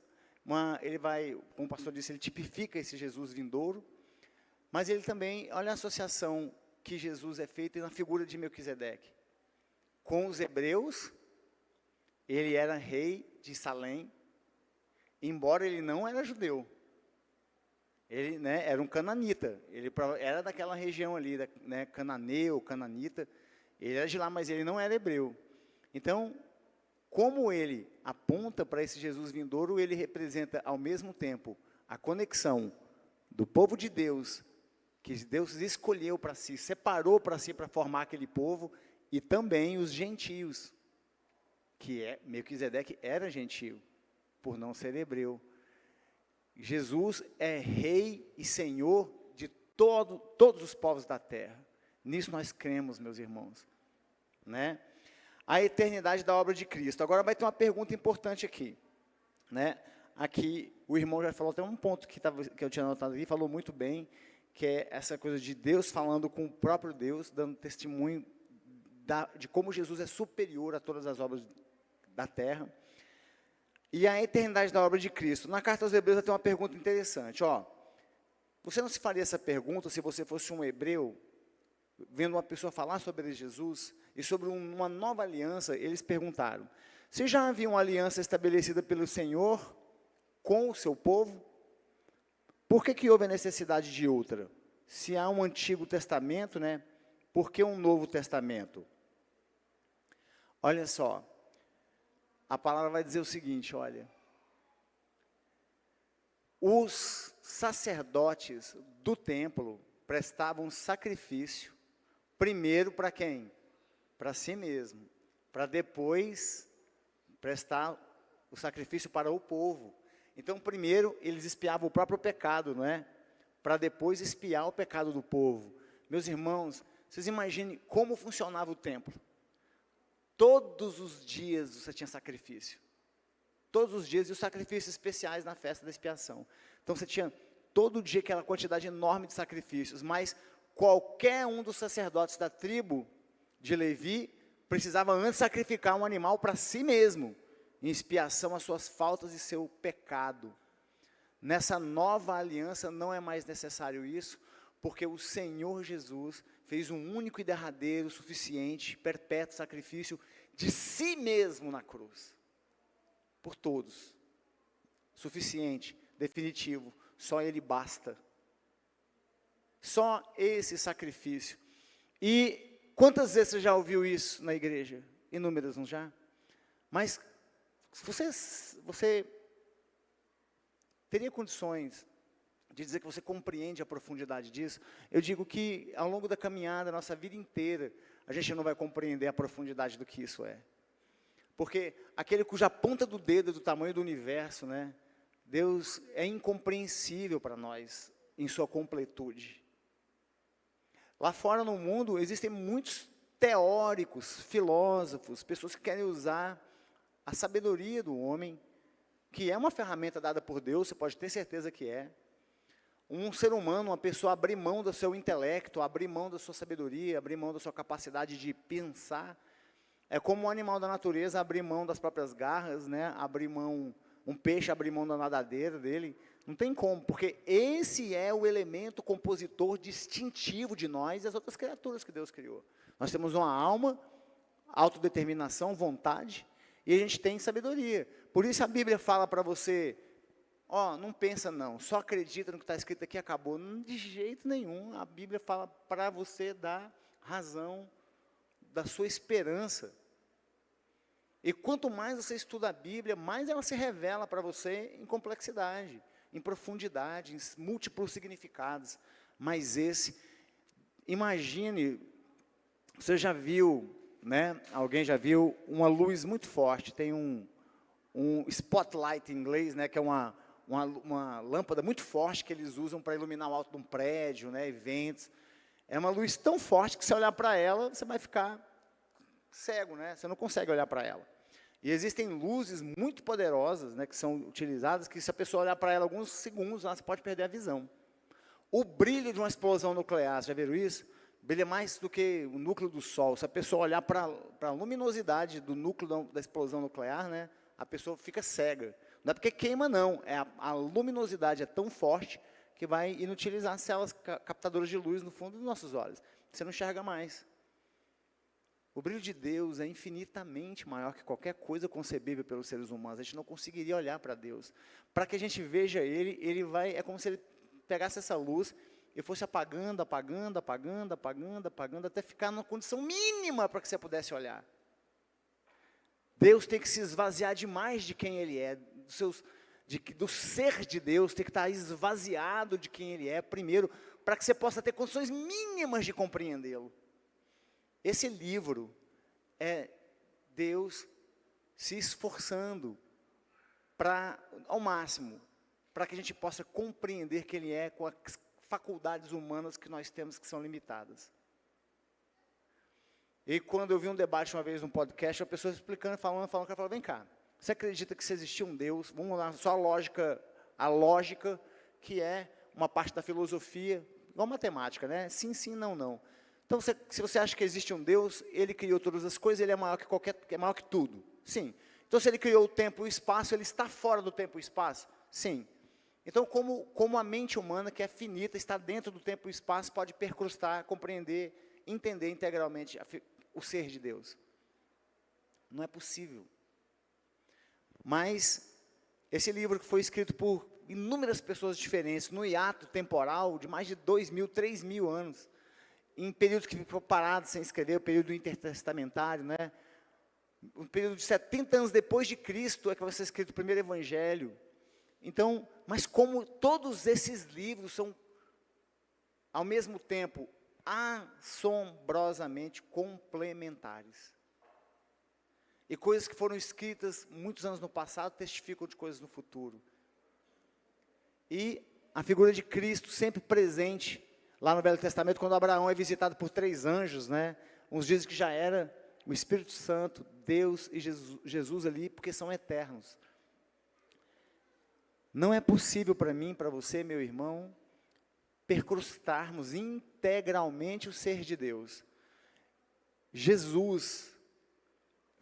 ele vai, como o pastor disse, ele tipifica esse Jesus vindouro, mas ele também, olha a associação que Jesus é feito na figura de Melquisedeque. Com os hebreus, ele era rei de Salém, embora ele não era judeu. Ele, né, era um cananita, ele era daquela região ali, né, cananeu, cananita, ele era de lá, mas ele não era hebreu. Então, como ele aponta para esse Jesus vindouro, ele representa ao mesmo tempo a conexão do povo de Deus, que Deus escolheu para si, separou para si para formar aquele povo, e também os gentios, que Melquisedeque era gentio, por não ser hebreu. Jesus é rei e senhor de todos os povos da terra. Nisso nós cremos, meus irmãos. Né? A eternidade da obra de Cristo. Agora vai ter uma pergunta importante aqui. Né? Aqui o irmão já falou, tem um ponto que eu tinha anotado aqui, falou muito bem, que é essa coisa de Deus falando com o próprio Deus, dando testemunho de como Jesus é superior a todas as obras da terra. E a eternidade da obra de Cristo. Na carta aos Hebreus tem uma pergunta interessante. Você não se faria essa pergunta se você fosse um hebreu, vendo uma pessoa falar sobre Jesus, e sobre uma nova aliança, eles perguntaram, se já havia uma aliança estabelecida pelo Senhor com o seu povo, por que houve a necessidade de outra? Se há um Antigo Testamento, né, por que um Novo Testamento? Olha só, a palavra vai dizer o seguinte, olha, os sacerdotes do templo prestavam sacrifício, primeiro para quem? Para si mesmo, para depois prestar o sacrifício para o povo. Então, primeiro, eles expiavam o próprio pecado, não é? Para depois expiar o pecado do povo. Meus irmãos, vocês imaginem como funcionava o templo. Todos os dias você tinha sacrifício. Todos os dias, e os sacrifícios especiais na festa da expiação. Então, você tinha todo dia aquela quantidade enorme de sacrifícios, mas qualquer um dos sacerdotes da tribo de Levi precisava antes sacrificar um animal para si mesmo, em expiação às suas faltas e seu pecado. Nessa nova aliança não é mais necessário isso, porque o Senhor Jesus fez um único e derradeiro, suficiente, perpétuo sacrifício de si mesmo na cruz. Por todos. Suficiente, definitivo, só Ele basta. Só esse sacrifício. E quantas vezes você já ouviu isso na igreja? Inúmeras, não já? Mas você teria condições de dizer que você compreende a profundidade disso? Eu digo que ao longo da caminhada, nossa vida inteira, a gente não vai compreender a profundidade do que isso é. Porque aquele cuja ponta do dedo é do tamanho do universo, né? Deus é incompreensível para nós em sua completude. Lá fora no mundo existem muitos teóricos, filósofos, pessoas que querem usar a sabedoria do homem, que é uma ferramenta dada por Deus, você pode ter certeza que é. Um ser humano, uma pessoa abrir mão do seu intelecto, abrir mão da sua sabedoria, abrir mão da sua capacidade de pensar, é como um animal da natureza abrir mão das próprias garras, né? Abrir mão, um peixe abrir mão da nadadeira dele, não tem como, porque esse é o elemento compositor distintivo de nós e das outras criaturas que Deus criou. Nós temos uma alma, autodeterminação, vontade, e a gente tem sabedoria. Por isso a Bíblia fala para você, não pensa não, só acredita no que está escrito aqui e acabou. De jeito nenhum, a Bíblia fala para você dar razão da sua esperança. E quanto mais você estuda a Bíblia, mais ela se revela para você em complexidade, em profundidade, em múltiplos significados. Mas imagine, você já viu, né, alguém já viu uma luz muito forte, tem um spotlight em inglês, né, que é uma lâmpada muito forte que eles usam para iluminar o alto de um prédio, né, eventos. É uma luz tão forte que se olhar para ela, você vai ficar cego, né? Você não consegue olhar para ela. E existem luzes muito poderosas, né, que são utilizadas, que se a pessoa olhar para ela alguns segundos, você pode perder a visão. O brilho de uma explosão nuclear, já viram isso? Brilha mais do que o núcleo do Sol. Se a pessoa olhar para a luminosidade do núcleo da explosão nuclear, né, a pessoa fica cega. Não é porque queima, não. A luminosidade é tão forte que vai inutilizar as células captadoras de luz no fundo dos nossos olhos. Você não enxerga mais. O brilho de Deus é infinitamente maior que qualquer coisa concebível pelos seres humanos. A gente não conseguiria olhar para Deus. Para que a gente veja Ele, é como se Ele pegasse essa luz e fosse apagando, apagando, apagando, apagando, apagando, até ficar numa condição mínima para que você pudesse olhar. Deus tem que se esvaziar demais de quem Ele é, do ser de Deus, tem que estar esvaziado de quem Ele é, primeiro, para que você possa ter condições mínimas de compreendê-lo. Esse livro é Deus se esforçando ao máximo, para que a gente possa compreender quem Ele é com as faculdades humanas que nós temos que são limitadas. E quando eu vi um debate uma vez num podcast, a pessoa explicando, falando, que ela falou, vem cá, você acredita que se existia um Deus? Vamos lá, só a lógica, que é uma parte da filosofia, igual matemática, né? Sim, sim, não, não. Então, se você acha que existe um Deus, Ele criou todas as coisas, Ele é maior que maior que tudo. Sim. Então, se Ele criou o tempo e o espaço, Ele está fora do tempo e espaço? Sim. Então, como a mente humana, que é finita, está dentro do tempo e espaço, pode percrustar, compreender, entender integralmente o ser de Deus? Não é possível. Mas, esse livro que foi escrito por inúmeras pessoas diferentes, no hiato temporal de mais de 2.000, 3.000 anos, em períodos que ficou parado sem escrever, o período intertestamentário, né? Um período de 70 anos depois de Cristo é que vai ser escrito o primeiro evangelho. Então, mas como todos esses livros são, ao mesmo tempo, assombrosamente complementares. E coisas que foram escritas muitos anos no passado testificam de coisas no futuro. E a figura de Cristo sempre presente, lá no Velho Testamento, quando Abraão é visitado por 3 anjos, né? Uns dizem que já era o Espírito Santo, Deus e Jesus ali, porque são eternos. Não é possível para mim, para você, meu irmão, percrustarmos integralmente o ser de Deus. Jesus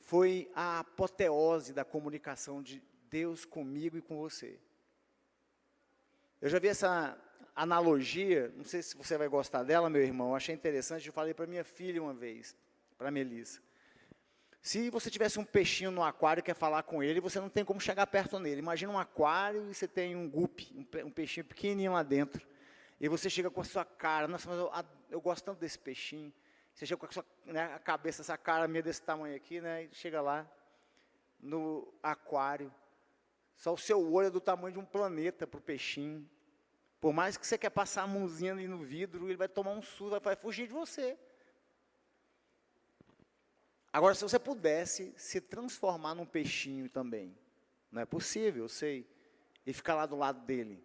foi a apoteose da comunicação de Deus comigo e com você. Eu já vi essa analogia, não sei se você vai gostar dela, meu irmão, eu achei interessante, eu falei para minha filha uma vez, para a Melissa. Se você tivesse um peixinho no aquário e quer falar com ele, você não tem como chegar perto nele. Imagina um aquário e você tem um guppy, um peixinho pequenininho lá dentro, e você chega com a sua cara, nossa, mas eu gosto tanto desse peixinho. Você chega com a sua, né, a cabeça, essa cara minha desse tamanho aqui, né, e chega lá no aquário. Só o seu olho é do tamanho de um planeta para o peixinho. Por mais que você quer passar a mãozinha ali no vidro, ele vai tomar um susto, vai fugir de você. Agora, se você pudesse se transformar num peixinho também, não é possível, eu sei, e ficar lá do lado dele,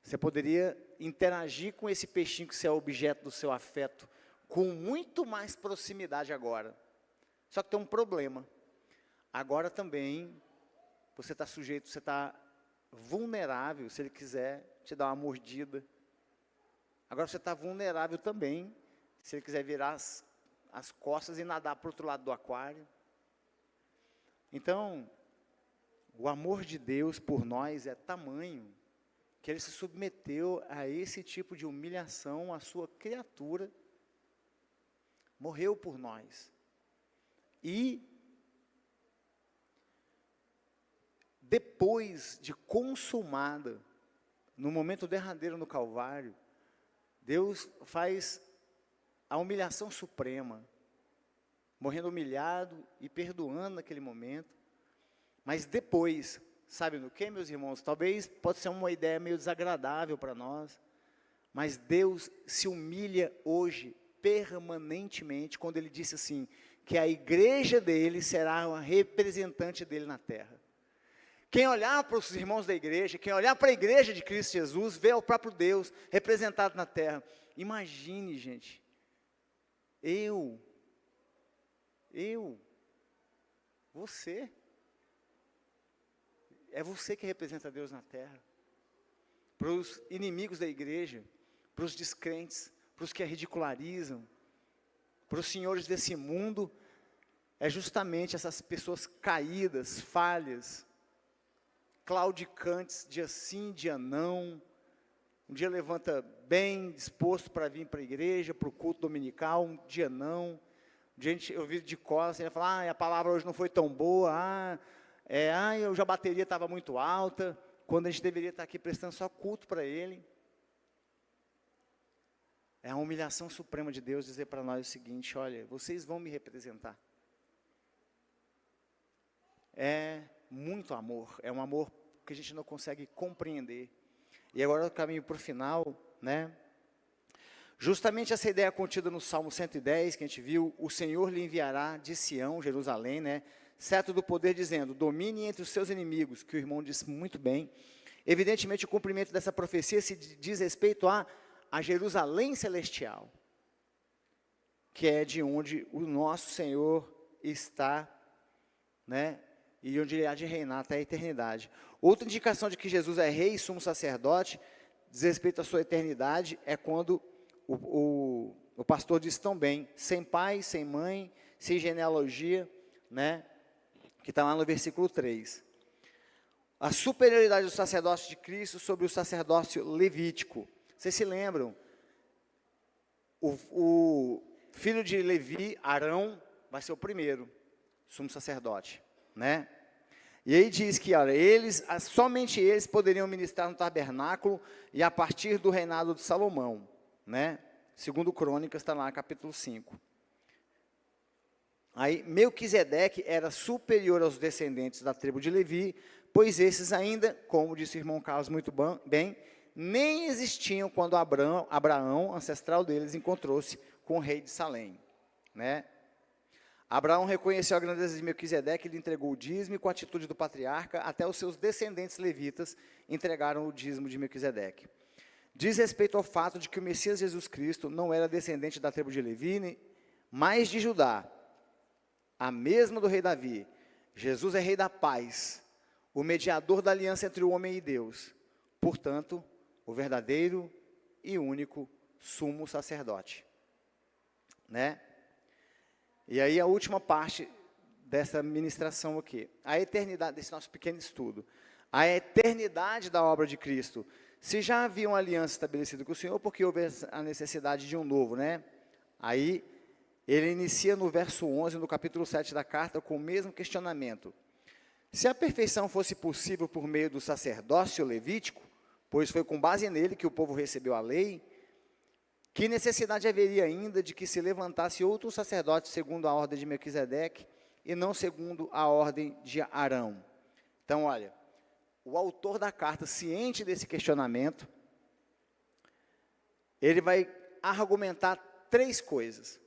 você poderia interagir com esse peixinho que é objeto do seu afeto, com muito mais proximidade agora. Só que tem um problema. Agora também, você está sujeito, você está vulnerável, se ele quiser te dar uma mordida. Agora você está vulnerável também, se ele quiser virar as costas e nadar para o outro lado do aquário. Então, o amor de Deus por nós é tamanho, que ele se submeteu a esse tipo de humilhação, a sua criatura, morreu por nós. E, depois de consumada, no momento derradeiro no Calvário, Deus faz a humilhação suprema, morrendo humilhado e perdoando naquele momento. Mas depois, sabe no que, meus irmãos? Talvez pode ser uma ideia meio desagradável para nós, mas Deus se humilha hoje, permanentemente, quando Ele disse assim, que a igreja dele será uma representante dele na terra. Quem olhar para os irmãos da igreja, quem olhar para a igreja de Cristo Jesus, vê o próprio Deus representado na terra. Imagine, gente, você, é você que representa Deus na terra. Para os inimigos da igreja, para os descrentes, para os que a ridicularizam, para os senhores desse mundo, é justamente essas pessoas caídas, falhas, claudicantes, dia sim, dia não. Um dia levanta bem, disposto para vir para a igreja, para o culto dominical, um dia não. Um dia eu vi de costas, ele fala, a palavra hoje não foi tão boa, hoje a bateria estava muito alta, quando a gente deveria estar aqui prestando só culto para ele. É a humilhação suprema de Deus dizer para nós o seguinte, olha, vocês vão me representar. É muito amor, é um amor que a gente não consegue compreender. E agora eu caminho para o final, né? Justamente essa ideia contida no Salmo 110, que a gente viu, o Senhor lhe enviará de Sião, Jerusalém, né? Cetro do poder dizendo, domine entre os seus inimigos, que o irmão disse muito bem. Evidentemente o cumprimento dessa profecia se diz respeito a Jerusalém celestial, que é de onde o nosso Senhor está, né? E onde ele há de reinar até a eternidade. Outra indicação de que Jesus é rei e sumo sacerdote, diz respeito à sua eternidade, é quando o pastor diz tão bem, sem pai, sem mãe, sem genealogia, né? Que está lá no versículo 3. A superioridade do sacerdócio de Cristo sobre o sacerdócio levítico. Vocês se lembram? O filho de Levi, Arão, vai ser o primeiro sumo sacerdote, né? E aí diz que, olha, somente eles poderiam ministrar no tabernáculo e a partir do reinado de Salomão, né? Segundo Crônicas, está lá, capítulo 5. Aí, Melquisedeque era superior aos descendentes da tribo de Levi, pois esses ainda, como disse o irmão Carlos muito bem, nem existiam quando Abraão, ancestral deles, encontrou-se com o rei de Salém, né? Abraão reconheceu a grandeza de Melquisedeque, ele entregou o dízimo, e com a atitude do patriarca, até os seus descendentes levitas entregaram o dízimo de Melquisedeque. Diz respeito ao fato de que o Messias Jesus Cristo não era descendente da tribo de Levi, mas de Judá, a mesma do rei Davi. Jesus é rei da paz, o mediador da aliança entre o homem e Deus, portanto, o verdadeiro e único sumo sacerdote. Né? E aí a última parte dessa ministração aqui, a eternidade, desse nosso pequeno estudo, a eternidade da obra de Cristo. Se já havia uma aliança estabelecida com o Senhor, porque houve a necessidade de um novo, né? Aí, ele inicia no verso 11, no capítulo 7 da carta, com o mesmo questionamento. Se a perfeição fosse possível por meio do sacerdócio levítico, pois foi com base nele que o povo recebeu a lei, que necessidade haveria ainda de que se levantasse outro sacerdote segundo a ordem de Melquisedeque e não segundo a ordem de Arão? Então, olha, o autor da carta, ciente desse questionamento, ele vai argumentar 3 coisas.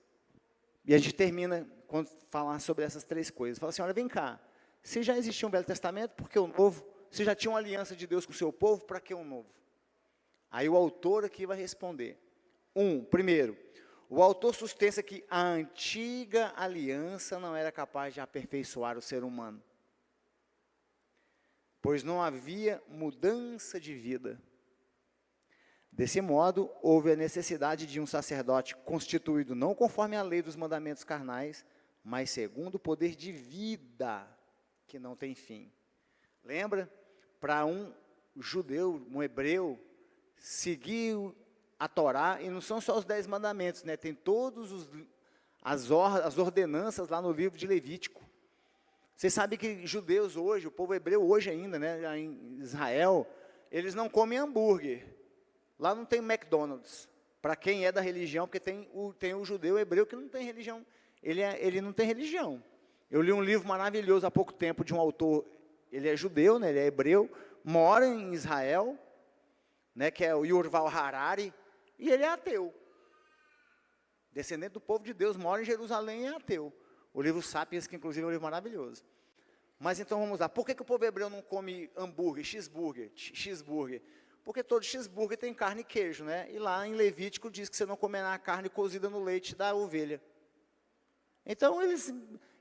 E a gente termina quando falar sobre essas 3 coisas. Fala assim, olha, vem cá, se já existia um Velho Testamento, por que o Novo? Se já tinha uma aliança de Deus com o seu povo, para que o Novo? Aí o autor aqui vai responder. Primeiro, o autor sustenta que a antiga aliança não era capaz de aperfeiçoar o ser humano, pois não havia mudança de vida. Desse modo, houve a necessidade de um sacerdote constituído não conforme a lei dos mandamentos carnais, mas segundo o poder de vida, que não tem fim. Lembra? Para um judeu, um hebreu, seguir a Torá, e não são só os 10 mandamentos, né? Tem todas as ordenanças lá no livro de Levítico. Vocês sabem que judeus hoje, o povo hebreu hoje ainda, né, em Israel, eles não comem hambúrguer. Lá não tem McDonald's. Para quem é da religião, porque tem o judeu hebreu que não tem religião. Ele não tem religião. Eu li um livro maravilhoso há pouco tempo de um autor, ele é judeu, né, ele é hebreu, mora em Israel, né, que é o Yuval Harari, e ele é ateu. Descendente do povo de Deus, mora em Jerusalém e é ateu. O livro Sapiens, que inclusive é um livro maravilhoso. Mas então vamos lá. Por que o povo hebreu não come hambúrguer, cheeseburger? Porque todo cheeseburger tem carne e queijo, né? E lá em Levítico diz que você não comerá a carne cozida no leite da ovelha. Então eles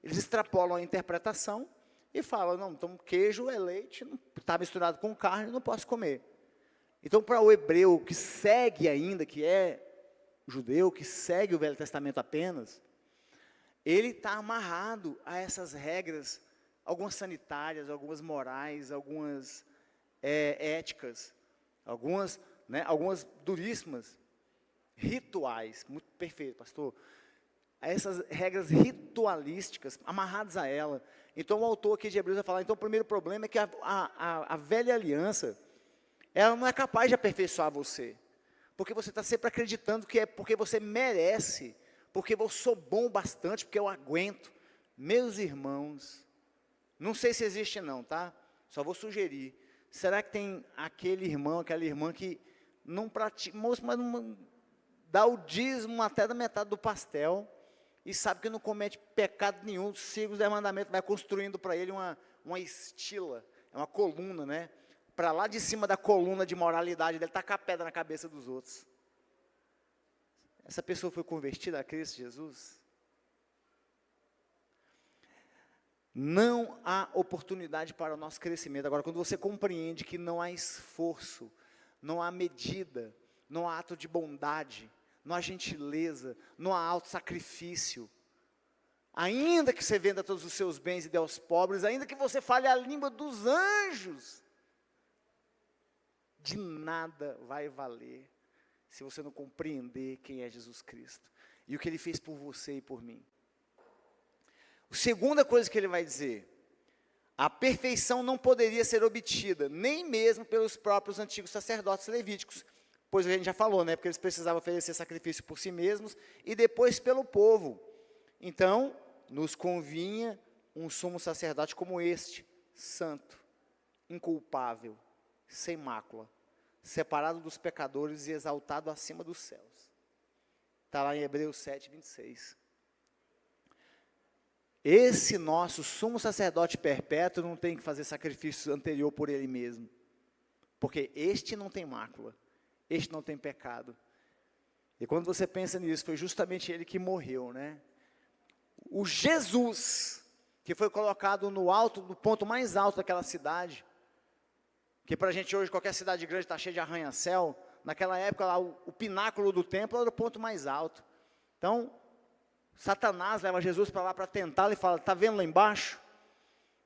extrapolam a interpretação e falam, não, então queijo é leite, está misturado com carne, não posso comer. Então para o hebreu que segue ainda, que é judeu, que segue o Velho Testamento apenas, ele está amarrado a essas regras, algumas sanitárias, algumas morais, algumas éticas, algumas duríssimas, rituais, muito perfeito, pastor, essas regras ritualísticas, amarradas a ela. Então o autor aqui de Hebreus vai falar, então o primeiro problema é que a velha aliança, ela não é capaz de aperfeiçoar você, porque você está sempre acreditando que é porque você merece, porque eu sou bom bastante, porque eu aguento. Meus irmãos, não sei se existe não, tá? Só vou sugerir. Será que tem aquele irmão, aquela irmã que não pratica, moço, mas não dá o dízimo até da metade do pastel, e sabe que não comete pecado nenhum, siga os 10 mandamentos, vai construindo para ele uma estila, uma coluna, né? Para lá de cima da coluna de moralidade dele, tacar a pedra na cabeça dos outros. Essa pessoa foi convertida a Cristo Jesus? Não há oportunidade para o nosso crescimento. Agora, quando você compreende que não há esforço, não há medida, não há ato de bondade, não há gentileza, não há autossacrifício, ainda que você venda todos os seus bens e dê aos pobres, ainda que você fale a língua dos anjos, de nada vai valer se você não compreender quem é Jesus Cristo e o que Ele fez por você e por mim. A segunda coisa que ele vai dizer, a perfeição não poderia ser obtida, nem mesmo pelos próprios antigos sacerdotes levíticos, pois a gente já falou, né, porque eles precisavam oferecer sacrifício por si mesmos, e depois pelo povo. Então, nos convinha um sumo sacerdote como este, santo, inculpável, sem mácula, separado dos pecadores e exaltado acima dos céus. Está lá em Hebreus 7, 26. Esse nosso sumo sacerdote perpétuo não tem que fazer sacrifício anterior por ele mesmo, porque este não tem mácula, este não tem pecado. E quando você pensa nisso, foi justamente ele que morreu, né? O Jesus que foi colocado no alto, do ponto mais alto daquela cidade, que para a gente hoje, qualquer cidade grande está cheia de arranha-céu, naquela época lá, o pináculo do templo era o ponto mais alto. Então, Satanás leva Jesus para lá para tentá-lo e fala, está vendo lá embaixo?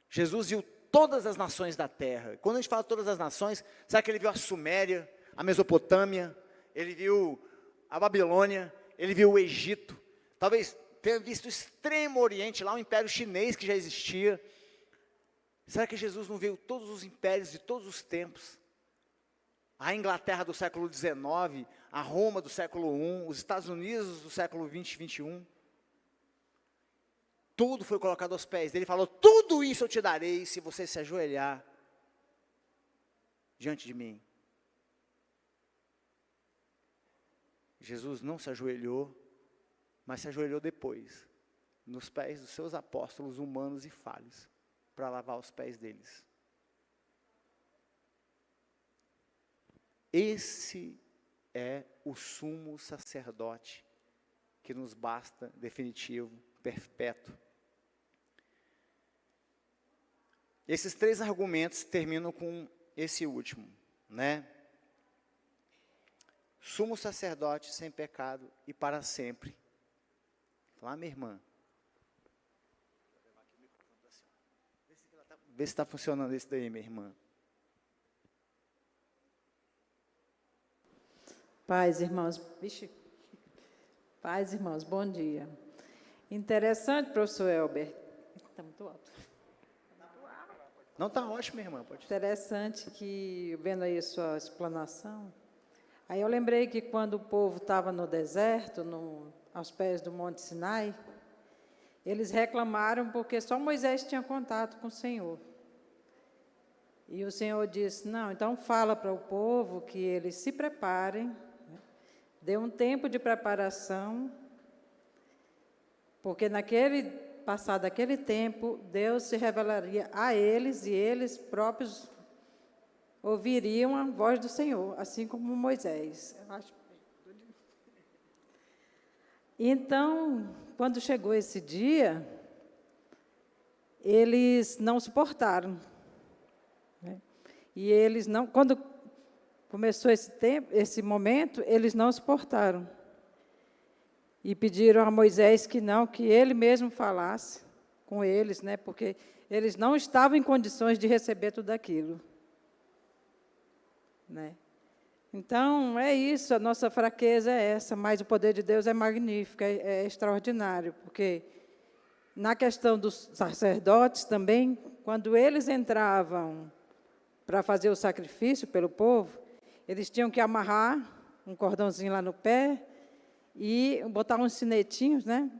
Jesus viu todas as nações da terra. Quando a gente fala todas as nações, sabe que ele viu a Suméria, a Mesopotâmia, ele viu a Babilônia, ele viu o Egito, talvez tenha visto o Extremo Oriente, lá o Império Chinês que já existia. Será que Jesus não viu todos os impérios de todos os tempos? A Inglaterra do século XIX, a Roma do século I, os Estados Unidos do século XX e XXI. Tudo foi colocado aos pés dele. Ele falou, tudo isso eu te darei se você se ajoelhar diante de mim. Jesus não se ajoelhou, mas se ajoelhou depois, nos pés dos seus apóstolos humanos e falhos, para lavar os pés deles. Esse é o sumo sacerdote que nos basta, definitivo, perpétuo. Esses 3 argumentos terminam com esse último, né? Sumo sacerdote sem pecado e para sempre. Fala, minha irmã. Vê se está funcionando isso daí, minha irmã. Paz, irmãos. Vixe. Paz, irmãos, bom dia. Interessante, professor Elber. Está muito alto. Não, está ótimo, minha irmã. Pode. Interessante que, vendo aí a sua explanação, aí eu lembrei que quando o povo estava no deserto, aos pés do Monte Sinai, eles reclamaram porque só Moisés tinha contato com o Senhor. E o Senhor disse, não, então fala para o povo que eles se preparem, né? Dê um tempo de preparação, porque passado aquele tempo, Deus se revelaria a eles e eles próprios ouviriam a voz do Senhor, assim como Moisés. Então, quando chegou esse dia, eles não suportaram. Né? E eles não, quando começou esse momento, eles não suportaram. E pediram a Moisés que ele mesmo falasse com eles, né? Porque eles não estavam em condições de receber tudo aquilo. Né? Então, é isso, a nossa fraqueza é essa, mas o poder de Deus é magnífico, é extraordinário, porque na questão dos sacerdotes também, quando eles entravam para fazer o sacrifício pelo povo, eles tinham que amarrar um cordãozinho lá no pé e botar uns sinetinhos, né?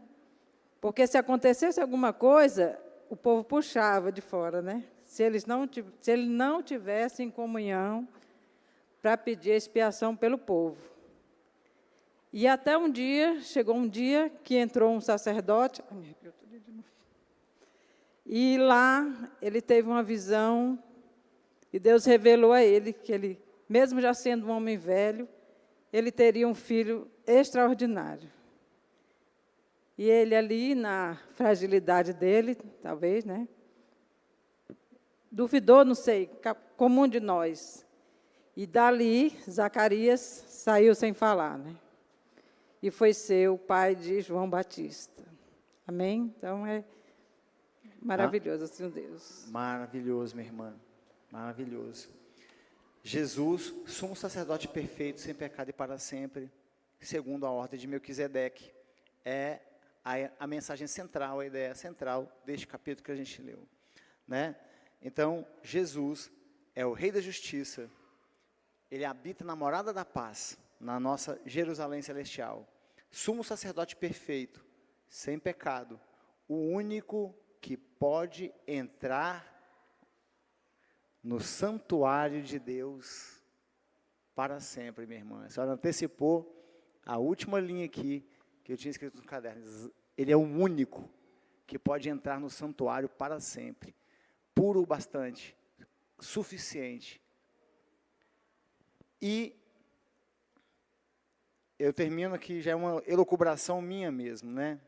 Porque se acontecesse alguma coisa, o povo puxava de fora, né? Se eles não tivessem comunhão para pedir expiação pelo povo. E até chegou um dia que entrou um sacerdote, e lá ele teve uma visão, e Deus revelou a ele que ele, mesmo já sendo um homem velho, ele teria um filho extraordinário. E ele ali, na fragilidade dele, talvez, né? Duvidou, não sei, comum de nós. E dali, Zacarias saiu sem falar, né? E foi ser o pai de João Batista. Amém? Então, é maravilhoso, assim, Deus. Maravilhoso, minha irmã. Maravilhoso. Jesus, sumo sacerdote perfeito, sem pecado e para sempre, segundo a ordem de Melquisedeque, é a mensagem central, a ideia central deste capítulo que a gente leu. Né? Então, Jesus é o Rei da Justiça, ele habita na morada da paz, na nossa Jerusalém Celestial. Sumo sacerdote perfeito, sem pecado, o único que pode entrar no santuário de Deus para sempre, minha irmã. A senhora antecipou a última linha aqui, que eu tinha escrito no caderno. Ele é o único que pode entrar no santuário para sempre. Puro o bastante, suficiente. E eu termino aqui, já é uma elucubração minha mesmo, né?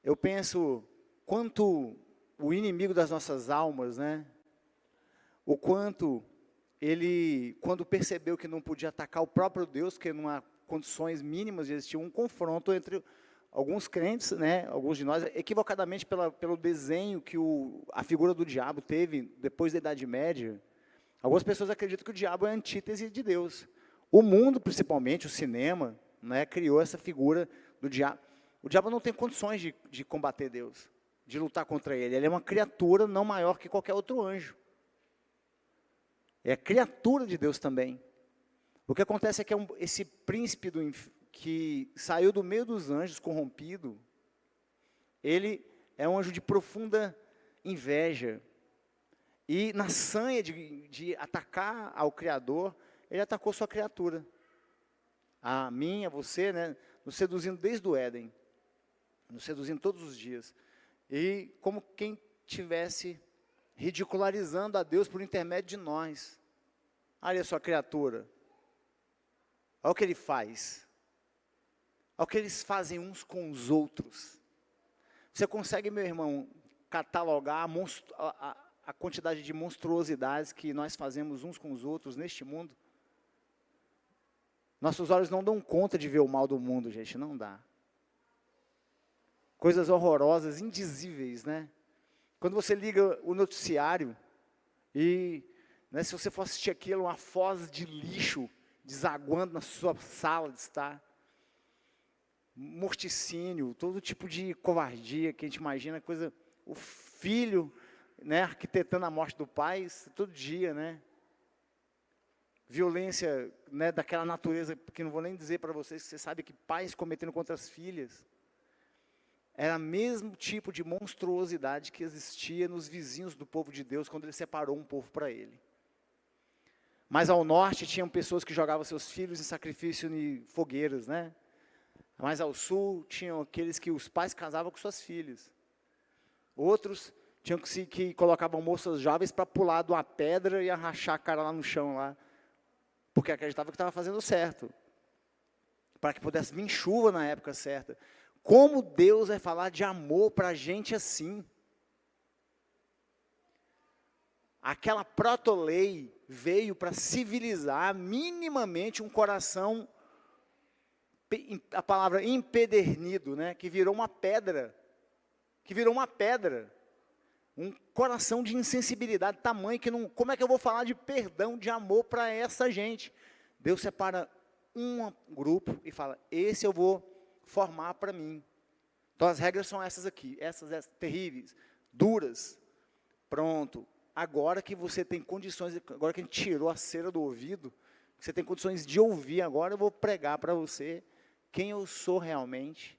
Eu penso quanto o inimigo das nossas almas, né? O quanto ele, quando percebeu que não podia atacar o próprio Deus, que não há condições mínimas de existir um confronto entre alguns crentes, né, alguns de nós, equivocadamente pelo desenho que a figura do diabo teve depois da Idade Média. Algumas pessoas acreditam que o diabo é a antítese de Deus. O mundo, principalmente, o cinema, né, criou essa figura do diabo. O diabo não tem condições de combater Deus, de lutar contra ele. Ele é uma criatura não maior que qualquer outro anjo. É criatura de Deus também. O que acontece é que esse príncipe que saiu do meio dos anjos corrompido, ele é um anjo de profunda inveja. E na sanha de atacar ao Criador, ele atacou sua criatura. A mim, a você, né, nos seduzindo desde o Éden. Nos seduzindo todos os dias. E como quem estivesse ridicularizando a Deus por intermédio de nós. Olha a sua criatura. Olha o que ele faz. Olha o que eles fazem uns com os outros. Você consegue, meu irmão, catalogar a quantidade de monstruosidades que nós fazemos uns com os outros neste mundo? Nossos olhos não dão conta de ver o mal do mundo, gente, não dá. Coisas horrorosas, indizíveis, né? Quando você liga o noticiário e, né, se você for assistir aquilo, uma foz de lixo desaguando na sua sala de estar, morticínio, todo tipo de covardia que a gente imagina, coisa, o filho, né, arquitetando a morte do pai, todo dia, né? Violência, né, daquela natureza, que não vou nem dizer para vocês, que você sabe que pais cometendo contra as filhas. Era o mesmo tipo de monstruosidade que existia nos vizinhos do povo de Deus, quando ele separou um povo para ele. Mas ao norte tinham pessoas que jogavam seus filhos em sacrifício em fogueiras, né? Mas ao sul tinham aqueles que os pais casavam com suas filhas. Outros tinham que colocavam moças jovens para pular de uma pedra e arrachar a cara lá no chão, lá, porque acreditavam que estava fazendo certo, para que pudesse vir chuva na época certa. Como Deus vai falar de amor para a gente assim? Aquela proto-lei veio para civilizar minimamente um coração, a palavra empedernido, né, que virou uma pedra, um coração de insensibilidade tamanho que não, como é que eu vou falar de perdão, de amor para essa gente? Deus separa um grupo e fala, esse eu vou formar para mim. Então as regras são essas aqui, essas terríveis, duras. Pronto. Agora que você tem condições, agora que a gente tirou a cera do ouvido, que você tem condições de ouvir, agora eu vou pregar para você quem eu sou realmente,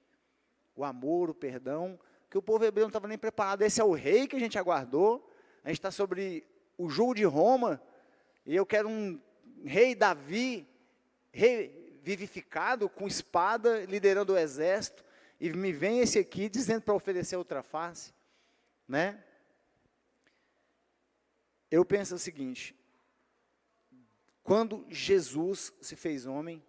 o amor, o perdão, que o povo hebreu não estava nem preparado. Esse é o rei que a gente aguardou, a gente está sobre o jugo de Roma, e eu quero um rei Davi, revivificado, com espada, liderando o exército, e me vem esse aqui dizendo para oferecer outra face, né? Eu penso o seguinte, quando Jesus se fez homem,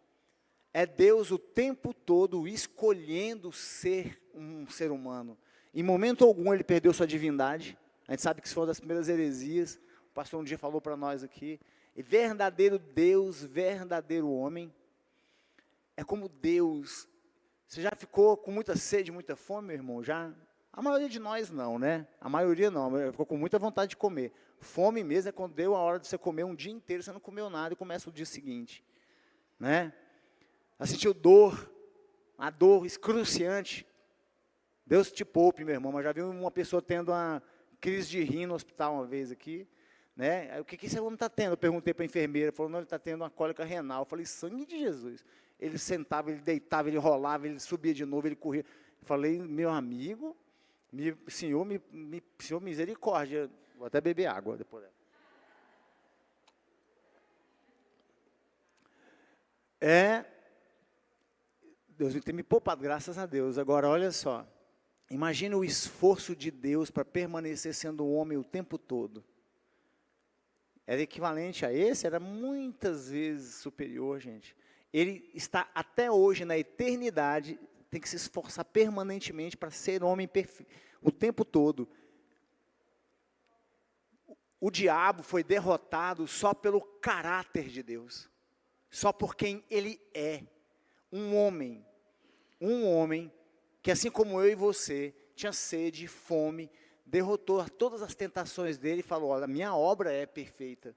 é Deus o tempo todo escolhendo ser um ser humano. Em momento algum ele perdeu sua divindade, a gente sabe que isso foi uma das primeiras heresias, o pastor um dia falou para nós aqui, e verdadeiro Deus, verdadeiro homem, é como Deus. Você já ficou com muita sede, muita fome, meu irmão? Já? A maioria de nós não, né? A maioria não, ficou com muita vontade de comer. Fome mesmo é quando deu a hora de você comer um dia inteiro, você não comeu nada e começa o dia seguinte, né? Já sentiu dor, uma dor excruciante. Deus te poupe, meu irmão, mas já vi uma pessoa tendo uma crise de rim no hospital uma vez aqui, né? Aí, o que esse homem está tendo? Eu perguntei para a enfermeira, falou, não, ele está tendo uma cólica renal. Eu falei, sangue de Jesus. Ele sentava, ele deitava, ele rolava, ele subia de novo, ele corria. Eu falei, meu amigo, Senhor misericórdia. Vou até beber água depois. Deus tem me poupado, graças a Deus. Agora, olha só. Imagina o esforço de Deus para permanecer sendo homem o tempo todo. Era equivalente a esse? Era muitas vezes superior, gente. Ele está até hoje, na eternidade, tem que se esforçar permanentemente para ser homem perfeito, o tempo todo. O diabo foi derrotado só pelo caráter de Deus, só por quem ele é. Um homem que, assim como eu e você, tinha sede, fome, derrotou todas as tentações dele e falou: olha, a minha obra é perfeita,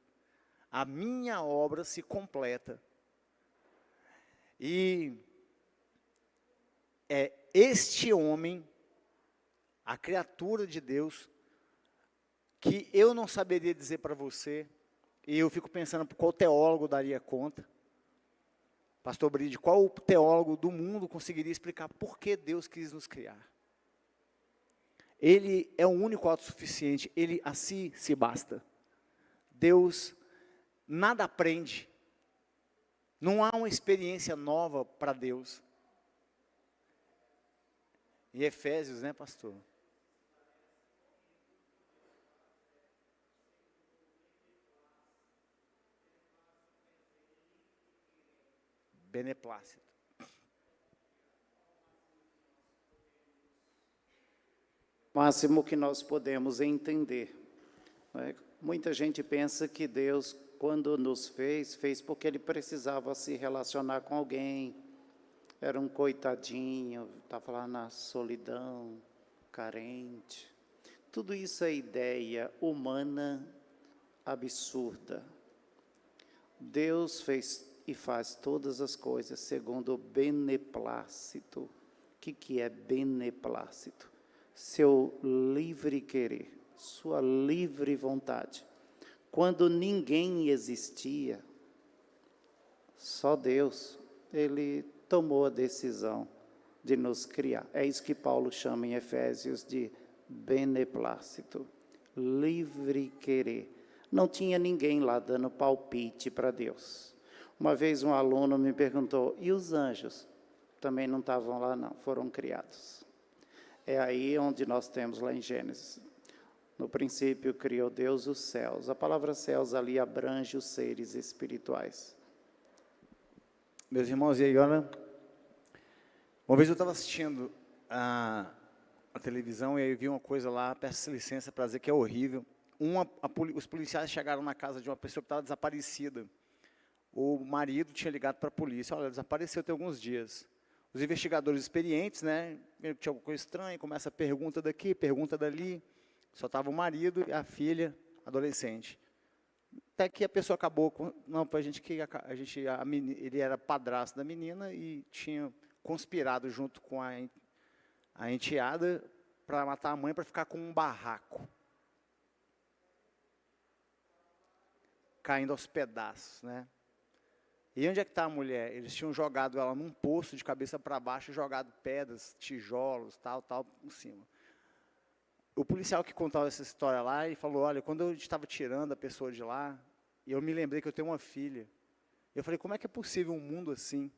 a minha obra se completa. E é este homem, a criatura de Deus, que eu não saberia dizer para você, e eu fico pensando qual teólogo daria conta. Pastor Bride, qual teólogo do mundo conseguiria explicar por que Deus quis nos criar? Ele é o único autossuficiente, ele a si se basta. Deus nada aprende, não há uma experiência nova para Deus. Em Efésios, né, pastor? Beneplácito. Máximo que nós podemos entender, né? Muita gente pensa que Deus, quando nos fez porque Ele precisava se relacionar com alguém, era um coitadinho, estava lá na solidão, carente. Tudo isso é ideia humana absurda. Deus fez e faz todas as coisas segundo o beneplácito. O que é beneplácito? Seu livre querer, sua livre vontade. Quando ninguém existia, só Deus, Ele tomou a decisão de nos criar. É isso que Paulo chama em Efésios de beneplácito, livre querer. Não tinha ninguém lá dando palpite para Deus. Uma vez um aluno me perguntou: e os anjos? Também não estavam lá não, foram criados. É aí onde nós temos lá em Gênesis. No princípio criou Deus os céus. A palavra céus ali abrange os seres espirituais. Meus irmãos, e aí, olha, uma vez eu estava assistindo a televisão e aí vi uma coisa lá, peço licença para dizer que é horrível. Os policiais chegaram na casa de uma pessoa que estava desaparecida. O marido tinha ligado para a polícia: olha, desapareceu tem alguns dias. Os investigadores experientes, né, viram que tinha alguma coisa estranha, começa a pergunta daqui, pergunta dali. Só estava o marido e a filha, adolescente. Até que a pessoa acabou com... Não, para a gente que ele era padrasto da menina e tinha conspirado junto com a enteada para matar a mãe, para ficar com um barraco. Caindo aos pedaços, né? E onde é que está a mulher? Eles tinham jogado ela num poço de cabeça para baixo, jogado pedras, tijolos, tal, por cima. O policial que contava essa história lá, e falou: olha, quando eu estava tirando a pessoa de lá, e eu me lembrei que eu tenho uma filha. Eu falei: como é que é possível um mundo assim?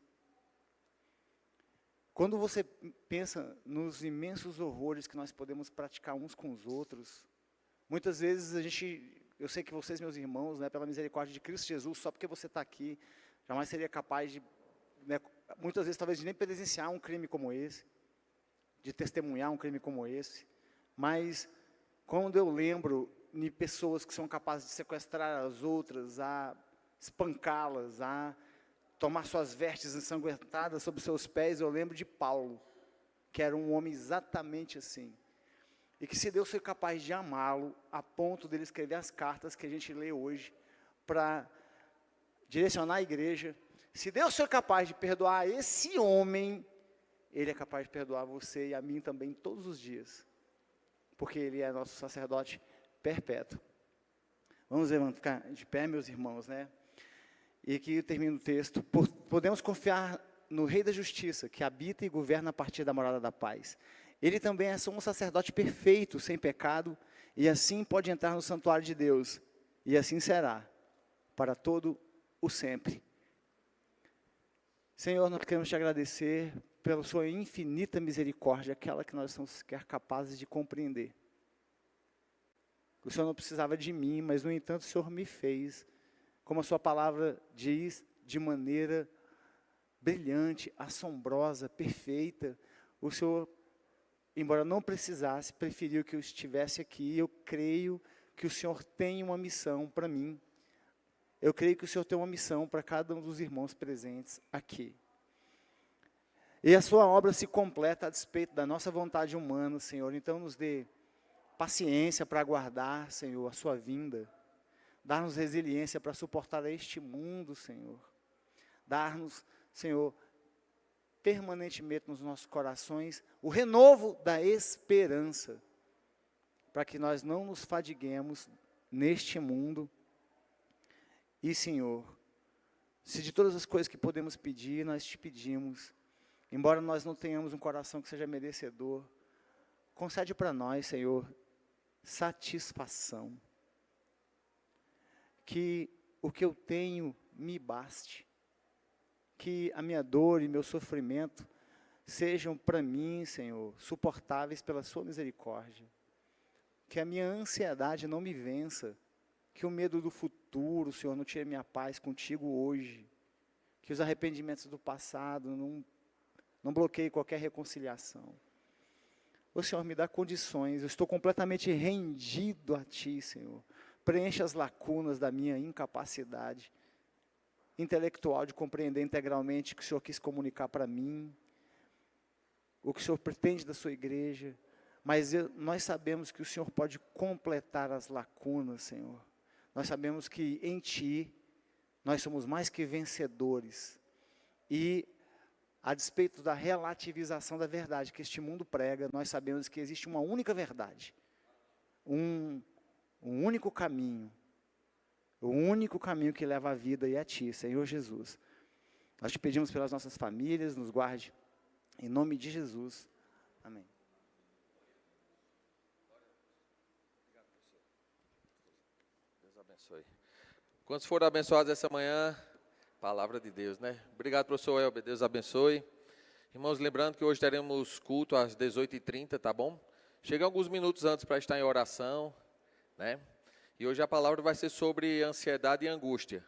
Quando você pensa nos imensos horrores que nós podemos praticar uns com os outros, muitas vezes eu sei que vocês, meus irmãos, né, pela misericórdia de Cristo Jesus, só porque você está aqui, jamais seria capaz de, né, muitas vezes talvez de nem presenciar um crime como esse, de testemunhar um crime como esse. Mas quando eu lembro de pessoas que são capazes de sequestrar as outras, a espancá-las, a tomar suas vestes ensanguentadas sobre seus pés, eu lembro de Paulo, que era um homem exatamente assim. E que se Deus foi capaz de amá-lo, a ponto dele escrever as cartas que a gente lê hoje, para direcionar a igreja, se Deus foi capaz de perdoar esse homem, Ele é capaz de perdoar você e a mim também todos os dias. Porque Ele é nosso sacerdote perpétuo. Vamos ficar de pé, meus irmãos, né? E aqui eu termino o texto. Podemos confiar no Rei da Justiça, que habita e governa a partir da morada da paz. Ele também é um sacerdote perfeito, sem pecado, e assim pode entrar no santuário de Deus. E assim será, para todo o sempre. Senhor, nós queremos te agradecer pela sua infinita misericórdia, aquela que nós somos sequer capazes de compreender. O Senhor não precisava de mim, mas, no entanto, o Senhor me fez, como a sua palavra diz, de maneira brilhante, assombrosa, perfeita. O Senhor, embora não precisasse, preferiu que eu estivesse aqui. Eu creio que o Senhor tem uma missão para mim. Eu creio que o Senhor tem uma missão para cada um dos irmãos presentes aqui. E a sua obra se completa a despeito da nossa vontade humana, Senhor. Então nos dê paciência para aguardar, Senhor, a sua vinda. Dar-nos resiliência para suportar este mundo, Senhor. Dar-nos, Senhor, permanentemente nos nossos corações, o renovo da esperança, para que nós não nos fadiguemos neste mundo. E, Senhor, se de todas as coisas que podemos pedir, nós te pedimos, embora nós não tenhamos um coração que seja merecedor, concede para nós, Senhor, satisfação. Que o que eu tenho me baste. Que a minha dor e meu sofrimento sejam para mim, Senhor, suportáveis pela sua misericórdia. Que a minha ansiedade não me vença. Que o medo do futuro, Senhor, não tire minha paz contigo hoje. Que os arrependimentos do passado não bloqueiem qualquer reconciliação. O Senhor me dá condições, eu estou completamente rendido a Ti, Senhor. Preencha as lacunas da minha incapacidade intelectual de compreender integralmente o que o Senhor quis comunicar para mim, o que o Senhor pretende da sua igreja, mas nós sabemos que o Senhor pode completar as lacunas, Senhor. Nós sabemos que em Ti, nós somos mais que vencedores, e a despeito da relativização da verdade que este mundo prega, nós sabemos que existe uma única verdade, um único caminho, o único caminho que leva à vida e a Ti, Senhor Jesus. Nós te pedimos pelas nossas famílias, nos guarde, em nome de Jesus. Amém. Deus abençoe. Quantos foram abençoados essa manhã? Palavra de Deus, né? Obrigado, professor Elber, Deus abençoe. Irmãos, lembrando que hoje teremos culto às 18h30, tá bom? Chega alguns minutos antes para estar em oração, né? E hoje a palavra vai ser sobre ansiedade e angústia.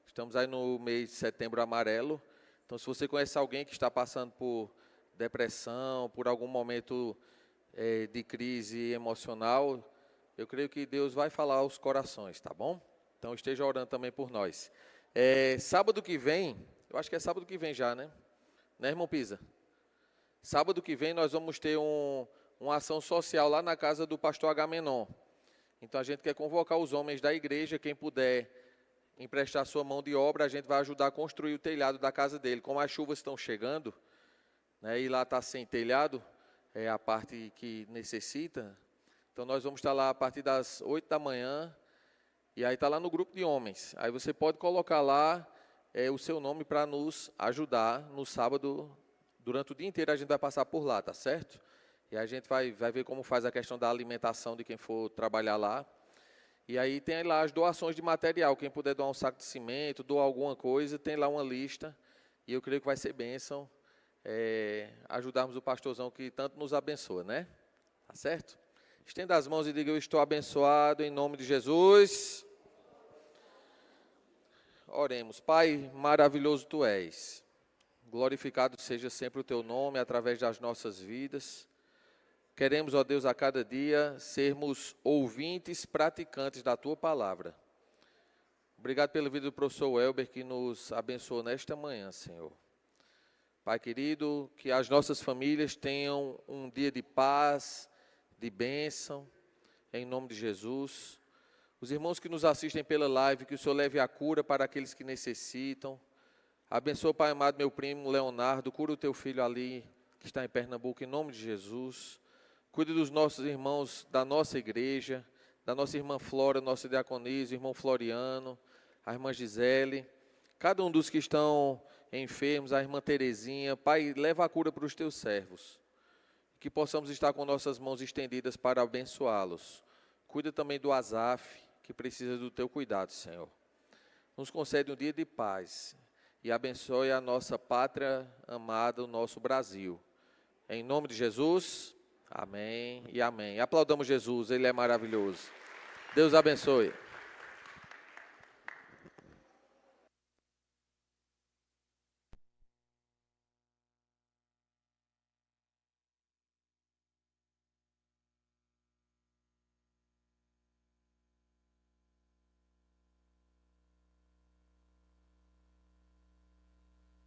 Estamos aí no mês de setembro amarelo. Então, se você conhece alguém que está passando por depressão, por algum momento de crise emocional, eu creio que Deus vai falar aos corações, tá bom? Então, esteja orando também por nós. Sábado que vem, eu acho que é sábado que vem já, né? Né, irmão Pisa? Sábado que vem nós vamos ter uma ação social lá na casa do pastor Agamenon. Então, a gente quer convocar os homens da igreja, quem puder emprestar sua mão de obra, a gente vai ajudar a construir o telhado da casa dele. Como as chuvas estão chegando, né, e lá está sem telhado, é a parte que necessita, então nós vamos estar lá a partir das 8 da manhã, e aí está lá no grupo de homens. Aí você pode colocar lá o seu nome para nos ajudar no sábado, durante o dia inteiro a gente vai passar por lá, tá certo? E a gente vai ver como faz a questão da alimentação de quem for trabalhar lá. E aí tem lá as doações de material. Quem puder doar um saco de cimento, doar alguma coisa, tem lá uma lista. E eu creio que vai ser bênção ajudarmos o pastorzão que tanto nos abençoa, né? Tá certo? Estenda as mãos e diga: eu estou abençoado em nome de Jesus. Oremos. Pai, maravilhoso Tu és. Glorificado seja sempre o Teu nome através das nossas vidas. Queremos, ó Deus, a cada dia sermos ouvintes, praticantes da Tua palavra. Obrigado pela vida do professor Elber, que nos abençoou nesta manhã, Senhor. Pai querido, que as nossas famílias tenham um dia de paz, de bênção, em nome de Jesus. Os irmãos que nos assistem pela live, que o Senhor leve a cura para aqueles que necessitam. Abençoa, Pai amado, meu primo Leonardo, cura o Teu filho ali, que está em Pernambuco, em nome de Jesus. Cuide dos nossos irmãos da nossa igreja, da nossa irmã Flora, nossa diaconisa, o irmão Floriano, a irmã Gisele, cada um dos que estão enfermos, a irmã Terezinha. Pai, leva a cura para os Teus servos, que possamos estar com nossas mãos estendidas para abençoá-los. Cuida também do Azaf, que precisa do Teu cuidado, Senhor. Nos concede um dia de paz e abençoe a nossa pátria amada, o nosso Brasil. Em nome de Jesus... Amém e amém. Aplaudamos Jesus, Ele é maravilhoso. Deus abençoe.